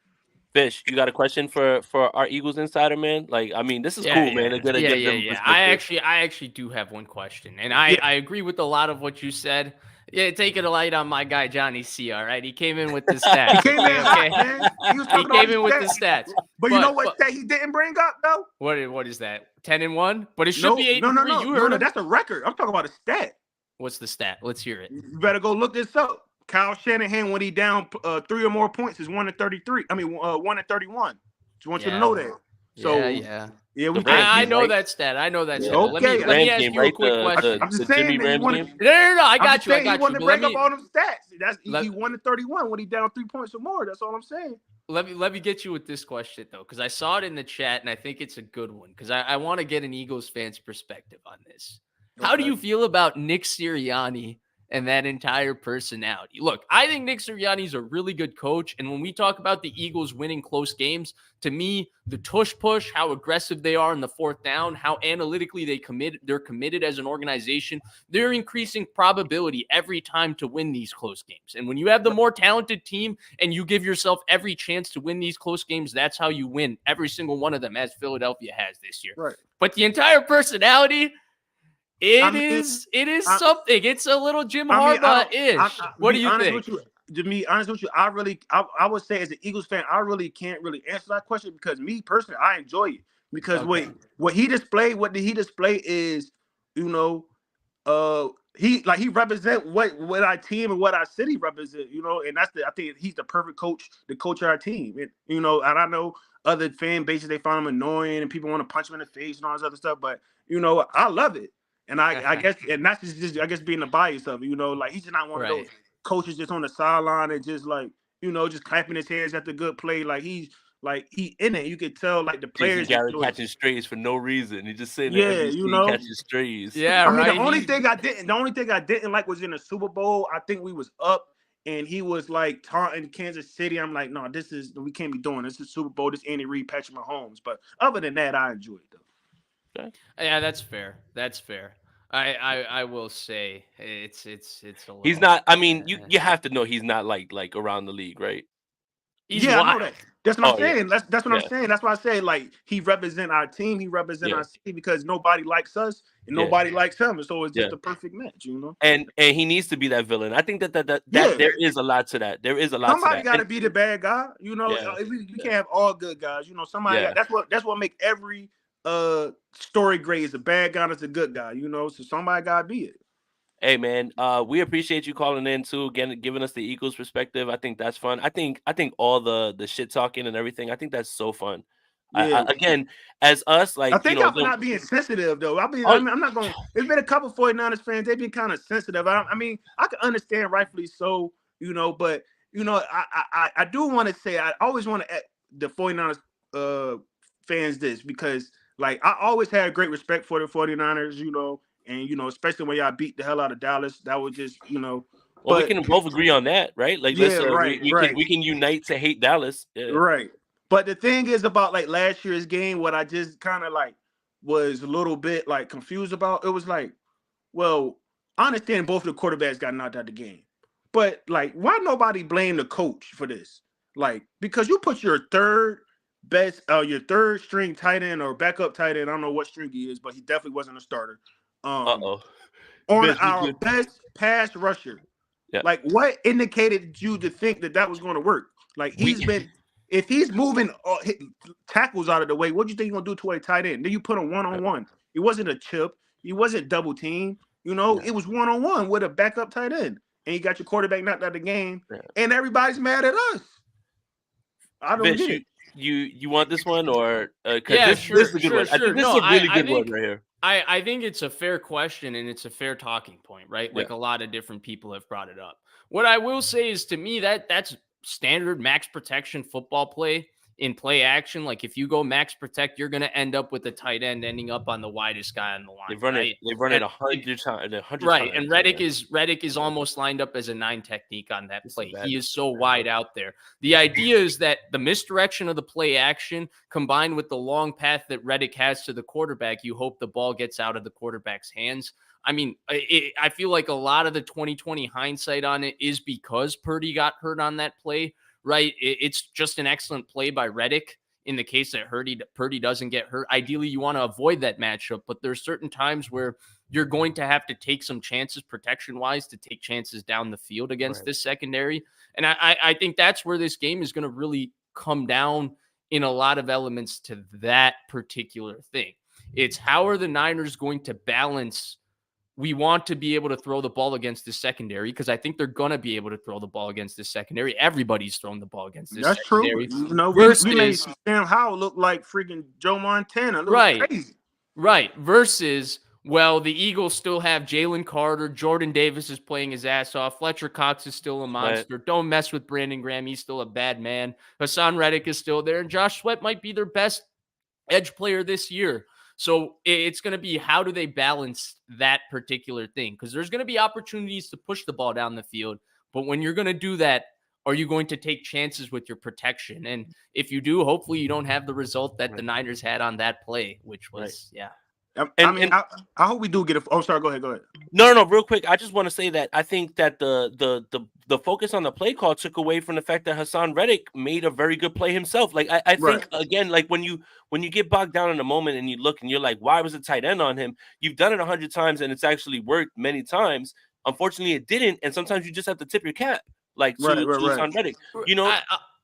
Vish, you got a question for our Eagles insider, man? Like, I mean, this is cool, man. Yeah. I actually do have one question, and I agree with a lot of what you said. Yeah, take it a light on my guy Johnny C. All right, he came in with the stats. He came in hot, man. He came in with the stats. But you know what stat he didn't bring up though? What is that? 10-1, but it should be 8-3. No, that's a record. I'm talking about a stat. What's the stat? Let's hear it. You better go look this up. Kyle Shanahan, when he down 3 or more points, is 1-33. I mean, 1-31. Just want you to know that. So yeah. I know that stat. Okay. Let me ask you a quick question. I'm just saying, No. I got you. He wanted to bring up all them stats. He 1-31 when he down 3 points or more. That's all I'm saying. Let me get you with this question though, because I saw it in the chat and I think it's a good one because I want to get an Eagles fan's perspective on this. Okay. How do you feel about Nick Sirianni and that entire personality. Look, I think Nick Sirianni's a really good coach. And when we talk about the Eagles winning close games, to me, the tush push, how aggressive they are in the fourth down, how analytically they're committed as an organization, they're increasing probability every time to win these close games. And when you have the more talented team and you give yourself every chance to win these close games, that's how you win every single one of them, as Philadelphia has this year. Right. But the entire personality, it is something. It's a little Jim Harbaugh-ish. What do you think? To be honest with you, I would say as an Eagles fan, I really can't really answer that question because me personally, I enjoy it because what he displayed, what did he display is, you know, he represent what our team and what our city represent, you know, and I think he's the perfect coach to coach our team, and you know, and I know other fan bases they find him annoying and people want to punch him in the face and all this other stuff, but you know, I love it. And I guess, and that's just I guess being the bias of it, you know, like he's just not one of those coaches just on the sideline and just like, you know, just clapping his hands at the good play. Like he in it. You could tell like the players catching strays for no reason. He just sitting there, you know, catching strays. Yeah, I mean, the only thing I didn't like was in the Super Bowl. I think we was up and he was like taunting Kansas City. I'm like, no, we can't be doing this. This is Super Bowl. This Andy Reid, Patrick Mahomes. But other than that, I enjoyed it though. Okay. Yeah, that's fair. That's fair. I will say it's a little, he's not. I mean, you have to know he's not like around the league, right? I know that. That's what I'm saying. Yeah. That's what I'm saying. That's why I say like he represent our team. He represent our city because nobody likes us and nobody likes him. And so it's just a perfect match, you know. And he needs to be that villain. I think that there is a lot to that. There is a lot. Somebody got to be the bad guy, you know. We can't have all good guys, you know. Somebody. That's what make every story great. Is a bad guy, that's a good guy, you know. So somebody gotta be it. Hey man, we appreciate you calling in too, again, giving us the Eagles perspective. I think that's fun. I think all the shit talking and everything, I think that's so fun. Yeah. Again, as us, like, I think I'm not being sensitive though. I'm not going. There's been a couple 49ers fans. They've been kind of sensitive. I mean, I can understand, rightfully so, you know. But you know, I do want to say I always want to the 49ers fans this because. Like, I always had great respect for the 49ers, you know, and, you know, especially when y'all beat the hell out of Dallas. That was just, you know. Well, we can both agree on that, right? Like, we can unite to hate Dallas. Yeah. Right. But the thing is about, like, last year's game, what I just kind of, like, was a little bit, like, confused about, it was like, well, I understand both of the quarterbacks got knocked out of the game. But, like, why nobody blame the coach for this? Like, because you put your third string tight end or backup tight end. I don't know what string he is, but he definitely wasn't a starter. On our best pass rusher. Yeah. Like, what indicated you to think that was going to work? Like, if he's moving tackles out of the way, what do you think you're going to do to a tight end? Then you put him one-on-one. It wasn't a chip. He wasn't double team. You know, it was one-on-one with a backup tight end. And you got your quarterback knocked out of the game. Yeah. And everybody's mad at us. I don't get it. You want this one or this is a good one. I think this is a really good one right here. I think it's a fair question and it's a fair talking point, right? Like a lot of different people have brought it up. What I will say is, to me, that's standard max protection football play in play action. Like, if you go max protect, you're going to end up with the tight end ending up on the widest guy on the line. They've run it 100 times. Right, and Reddick is almost lined up as a 9 technique on that play. He is so wide out there. The idea is that the misdirection of the play action combined with the long path that Reddick has to the quarterback, you hope the ball gets out of the quarterback's hands. I mean, I feel like a lot of the 2020 hindsight on it is because Purdy got hurt on that play. Right, it's just an excellent play by Reddick in the case that Purdy doesn't get hurt. Ideally, you want to avoid that matchup, but there's certain times where you're going to have to take some chances protection-wise to take chances down the field against this secondary. And I think that's where this game is going to really come down in a lot of elements to that particular thing. It's how are the Niners going to balance. We want to be able to throw the ball against the secondary because I think they're going to be able to throw the ball against the secondary. Everybody's throwing the ball against this secondary. That's true. You know, we made Sam Howell look like freaking Joe Montana. Crazy. Right. Versus, well, the Eagles still have Jalen Carter. Jordan Davis is playing his ass off. Fletcher Cox is still a monster. Right. Don't mess with Brandon Graham. He's still a bad man. Hassan Reddick is still there. And Josh Sweat might be their best edge player this year. So it's going to be, how do they balance that particular thing? Because there's going to be opportunities to push the ball down the field. But when you're going to do that, are you going to take chances with your protection? And if you do, hopefully you don't have the result that the Niners had on that play, which was, I hope we do get it. Oh, sorry. Go ahead. No, real quick. I just want to say that I think that the focus on the play call took away from the fact that Hassan Reddick made a very good play himself. Like I think again, like when you get bogged down in a moment and you look and you're like, why was a tight end on him? You've done it 100 times and it's actually worked many times. Unfortunately, it didn't, and sometimes you just have to tip your cap, like to Hassan Reddick. You know,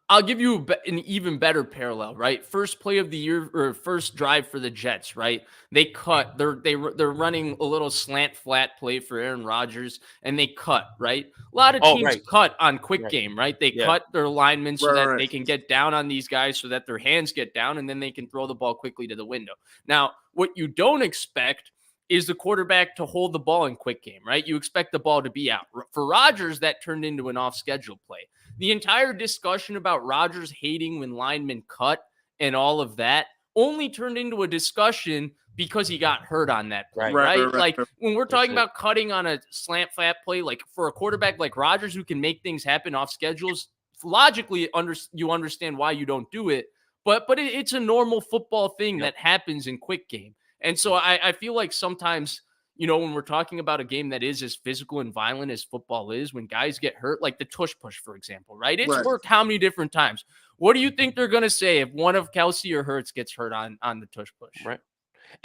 I'll give you an even better parallel, right? First play of the year, or first drive for the Jets, right? They cut. They're running a little slant flat play for Aaron Rodgers, and they cut, right? A lot of teams cut on quick game, right? They cut their linemen so that they can get down on these guys, so that their hands get down, and then they can throw the ball quickly to the window. Now, what you don't expect is the quarterback to hold the ball in quick game, right? You expect the ball to be out. For Rodgers, that turned into an off-schedule play. The entire discussion about Rodgers hating when linemen cut and all of that only turned into a discussion because he got hurt on that play, right? Like when we're talking about cutting on a slant flat play, like for a quarterback like Rodgers who can make things happen off schedules, logically you understand why you don't do it, but it's a normal football thing that happens in quick game. And so I feel like sometimes, when we're talking about a game that is as physical and violent as football is, when guys get hurt, like the tush push, for example, right? It's worked how many different times? What do you think they're going to say if one of Kelsey or Hurts gets hurt on the tush push? Right.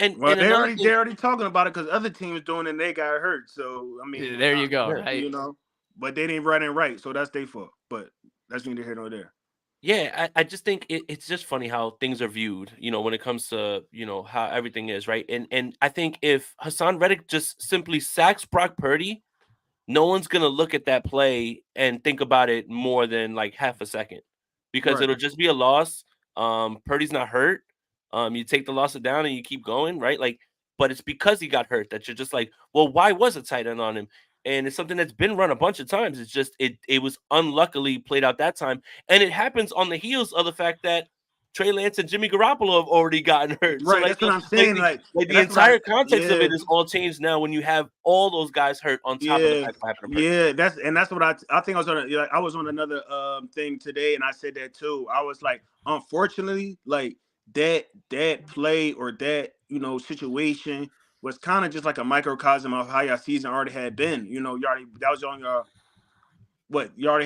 And they're already talking about it because other teams doing it and they got hurt. So, I mean. There you go, right? But they didn't run it right. So that's their fault. But that's neither here nor there. Yeah, I just think it's just funny how things are viewed, when it comes to, how everything is, right? And I think if Hassan Reddick just simply sacks Brock Purdy, no one's going to look at that play and think about it more than like half a second because it'll just be a loss. Purdy's not hurt. You take the loss down and you keep going, right? Like, but it's because he got hurt that you're just like, well, why was a tight end on him? And it's something that's been run a bunch of times. It's just it was unluckily played out that time. And it happens on the heels of the fact that Trey Lance and Jimmy Garoppolo have already gotten hurt. Right, so that's what I'm saying. Like the entire context of it is all changed now when you have all those guys hurt on top of the fact that happened. Yeah, that's what I think I was on another thing today, and I said that too. I was like, unfortunately, like that play or that situation was kind of just like a microcosm of how your season already had been. You already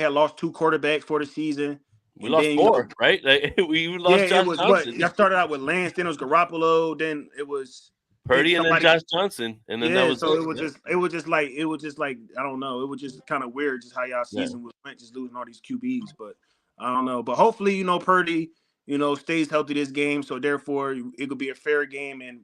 had lost 2 quarterbacks for the season. We lost 4, right? Like we lost Josh Johnson. Y'all started out with Lance, then it was Garoppolo, then it was Purdy, and then Josh Johnson, and then that was so it was just like I don't know, it was just kind of weird just how y'all season went, just losing all these QBs. But I don't know. But hopefully, Purdy, stays healthy this game, so therefore it could be a fair game, and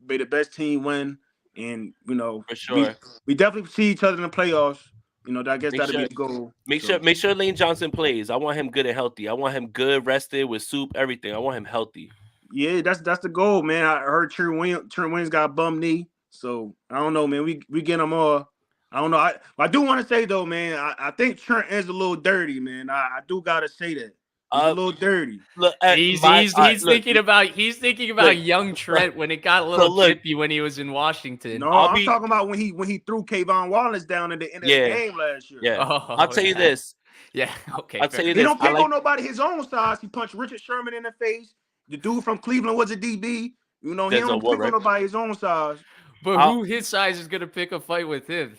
may the best team win, and for sure we definitely see each other in the playoffs. I guess that'll be the goal. Make sure Lane Johnson plays. I want him good and healthy. I want him good, rested, with soup, everything. I want him healthy. Yeah, that's the goal, man. I heard Trent Williams got a bum knee, so I don't know, man. We get him all. I don't know. I do want to say though, man. I think Trent is a little dirty, man. I do gotta say that. He's a little dirty. Look, he's thinking about young Trent when it got a little chippy when he was in Washington. No, I'm talking about when he threw Kayvon Wallace down in the end of the game last year. Yeah, I'll tell you this. Yeah, okay. I'll tell you this. He don't pick on nobody his own size. He punched Richard Sherman in the face. The dude from Cleveland was a DB. He don't pick on nobody his own size. But who his size is gonna pick a fight with him?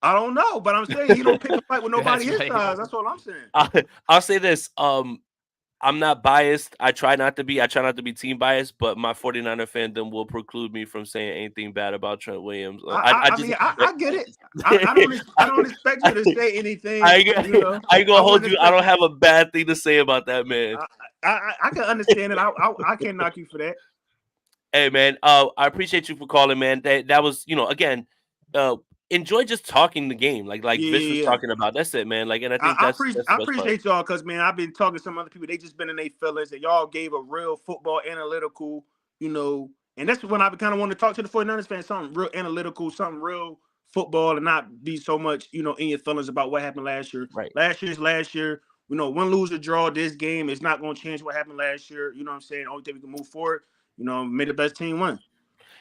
I don't know, but I'm saying he don't pick a fight with nobody his size. That's all I'm saying. I'll say this. I'm not biased. I try not to be team biased, but my 49er fandom will preclude me from saying anything bad about Trent Williams. I get it. I don't expect you to say anything. I ain't gonna hold you. I don't have a bad thing to say about that man. I can understand it. I can't knock you for that. Hey man, I appreciate you for calling, man. That was, again, enjoy just talking the game, like Vish was talking about. That's it, man. Like, and I think I appreciate y'all because, man, I've been talking to some other people. They just been in their feelings, and y'all gave a real football analytical, and that's when I kind of want to talk to the 49ers fans, something real analytical, something real football, and not be so much, in your feelings about what happened last year. Right. Last year. Win, lose, or draw this game is not going to change what happened last year. You know what I'm saying? The only thing we can move forward. Made the best team win.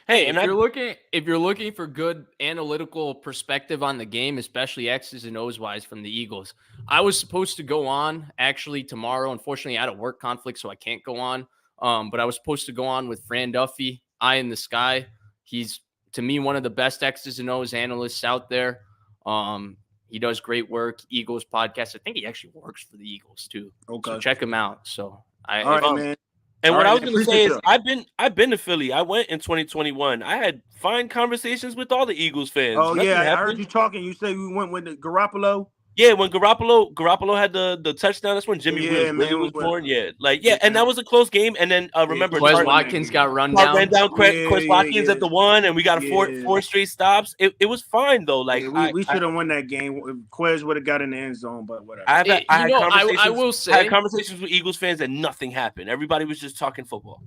Hey, if you're looking for good analytical perspective on the game, especially X's and O's wise from the Eagles, I was supposed to go on actually tomorrow. Unfortunately, I had a work conflict, so I can't go on. But I was supposed to go on with Fran Duffy, Eye in the Sky. He's, to me, one of the best X's and O's analysts out there. He does great work. Eagles podcast. I think he actually works for the Eagles too. Okay. So check him out. So all right, man. And what I was man, going to say is, you. I've been to Philly. I went in 2021. I had fine conversations with all the Eagles fans. Oh Nothing yeah, I happened. heard you talking. You said we went with the Garoppolo. Yeah, when Garoppolo had the touchdown, that's when Jimmy was born. Yeah, and that was a close game. And then remember, Quez Watkins got run down. Ran down Quez Watkins at the 1, and we got four straight stops. It was fine though. Like we should have won that game. Quez would have got in the end zone, but whatever. I will say, I had conversations with Eagles fans and nothing happened. Everybody was just talking football.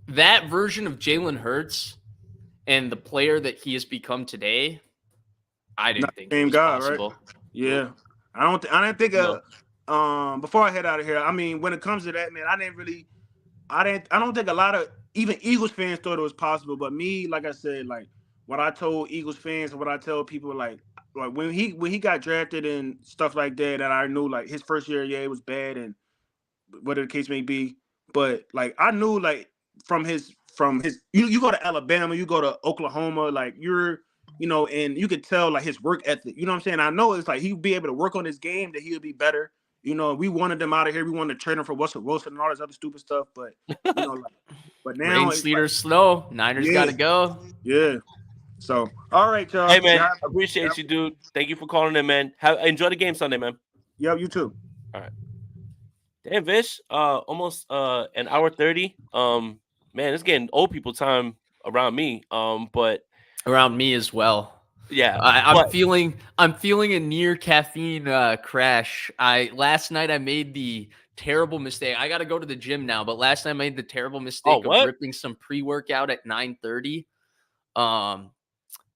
That version of Jalen Hurts and the player that he has become today, I didn't think it was possible. Right? Yeah. I didn't think before I head out of here, I mean, when it comes to that, man, I don't think a lot of even Eagles fans thought it was possible, but me, like I said, like what I told Eagles fans and what I tell people, like when he got drafted and stuff like that, and I knew like his first year, it was bad and whatever the case may be, but like I knew like from his you go to Alabama, you go to Oklahoma, like you're and you could tell like his work ethic. You know what I'm saying? I know it's like he'd be able to work on his game, that he'll be better. We wanted them out of here. We wanted to trade him for Russell Wilson and all this other stupid stuff. But but now Rain, sleet, or snow, Niners got to go. Yeah. So all right, y'all. Hey man, appreciate you, dude. Thank you for calling in, man. Enjoy the game Sunday, man. Yeah, you too. All right. Damn, Vish. Almost an hour 30. Man, it's getting old people time around me. But around me as well. Yeah, I'm feeling a near caffeine crash. Last night I made the terrible mistake. I got to go to the gym now, but last night I made the terrible mistake of ripping some pre-workout at 9:30. And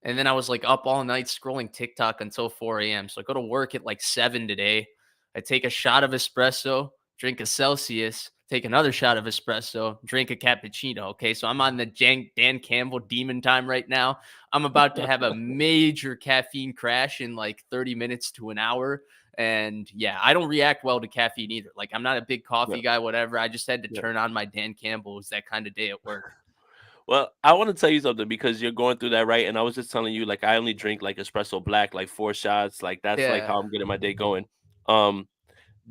then I was like up all night scrolling TikTok until 4 a.m. So I go to work at like 7 today. I take a shot of espresso, drink a Celsius, take another shot of espresso, drink a cappuccino. Okay, so I'm on the Dan Campbell demon time right now. I'm about to have a major caffeine crash in like 30 minutes to an hour. And yeah, I don't react well to caffeine either. Like I'm not a big coffee guy, whatever. I just had to turn on my Dan Campbell. It was that kind of day at work. Well, I want to tell you something because you're going through that, right? And I was just telling you, like, I only drink like espresso black, like 4 shots. Like that's like how I'm getting my day going.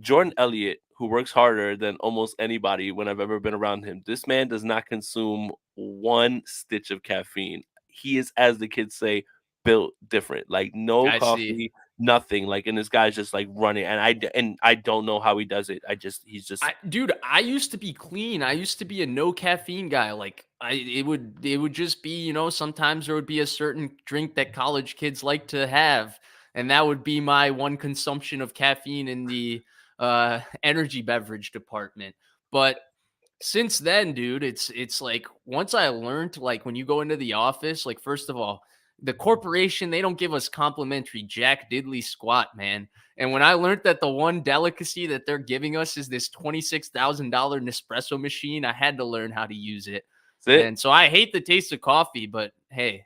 Jordan Elliott, who works harder than almost anybody when I've ever been around him. This man does not consume 1 stitch of caffeine. He is, as the kids say, built different. Like no coffee, nothing. Like, and this guy's just like running. And I don't know how he does it. Dude, I used to be clean. I used to be a no caffeine guy. Like it would just be, sometimes there would be a certain drink that college kids like to have. And that would be my one consumption of caffeine in the energy beverage department. But since then, dude, it's like once I learned, like when you go into the office, like first of all, the corporation, they don't give us complimentary Jack Diddley squat, man. And when I learned that the one delicacy that they're giving us is this $26,000 Nespresso machine, I had to learn how to use it. And so I hate the taste of coffee, but hey,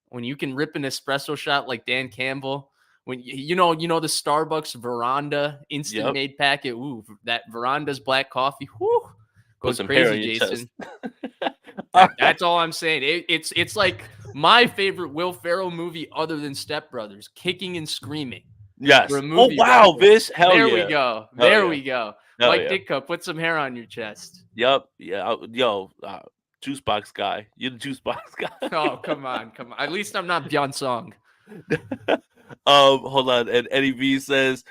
when you can rip an espresso shot like Dan Campbell, when you know the Starbucks Veranda instant made packet, that Veranda's black coffee, goes crazy, Jason. That's all I'm saying. It's like my favorite Will Ferrell movie other than Step Brothers, Kicking and Screaming. Yes. Oh wow, Vish. There we go. We go. Mike Ditka, put some hair on your chest. Yep. Yeah. Yo, juice box guy. You're the juice box guy. Oh, come on. At least I'm not Beyond Song. Hold on. And Eddie V says,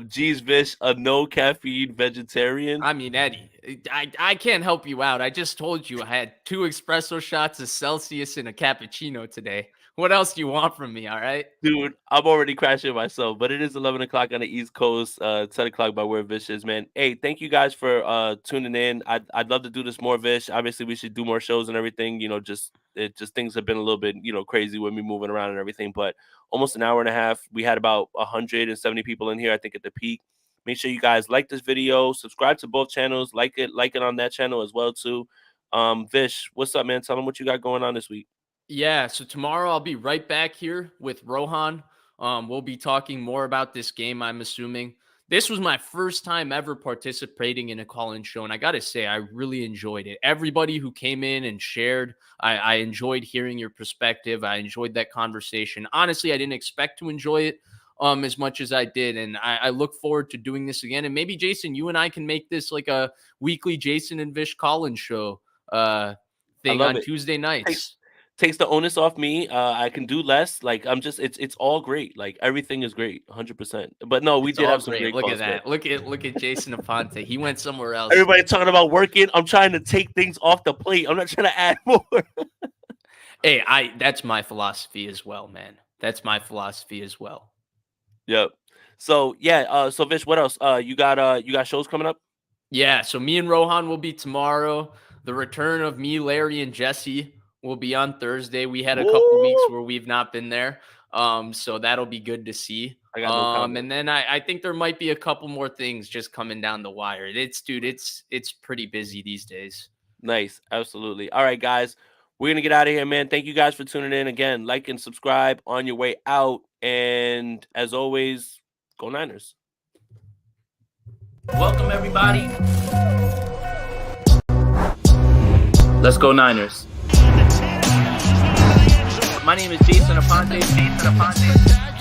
geez, Vish, a no caffeine vegetarian. I mean, Eddie, I can't help you out. I just told you I had 2 espresso shots of Celsius and a cappuccino today. What else do you want from me? All right, dude, I'm already crashing myself, but it is 11 o'clock on the East Coast, 10 o'clock by where Vish is, man. Hey, thank you guys for tuning in. I'd love to do this more, Vish. Obviously, we should do more shows and everything. Just things have been a little bit, crazy with me moving around and everything, but almost an hour and a half. We had about 170 people in here, I think, at the peak. Make sure you guys like this video, subscribe to both channels, like it on that channel as well too. Vish, what's up, man? Tell them what you got going on this week. Yeah, so tomorrow I'll be right back here with Rohan. We'll be talking more about this game, I'm assuming. This was my first time ever participating in a call-in show, and I got to say, I really enjoyed it. Everybody who came in and shared, I enjoyed hearing your perspective. I enjoyed that conversation. Honestly, I didn't expect to enjoy it as much as I did, and I look forward to doing this again. And maybe, Jason, you and I can make this like a weekly Jason and Vish call-in show thing on Tuesday nights. Takes the onus off me. I can do less. Like it's all great. Like everything is great, 100%. But no, we did have some great. Look at that. Look at Jason Aponte. He went somewhere else. Everybody talking about working. I'm trying to take things off the plate. I'm not trying to add more. Hey, that's my philosophy as well, man. That's my philosophy as well. Yep. So yeah. So Vish, what else? You got shows coming up? Yeah. So me and Rohan will be tomorrow. The return of me, Larry, and Jesse will be on Thursday. We had a couple weeks where we've not been there. So that'll be good to see. I got no comment. And then I think there might be a couple more things just coming down the wire. It's pretty busy these days. Nice. Absolutely. All right, guys. We're going to get out of here, man. Thank you guys for tuning in. Again, like and subscribe on your way out. And as always, go Niners. Welcome, everybody. Let's go Niners. My name is Jason Aponte.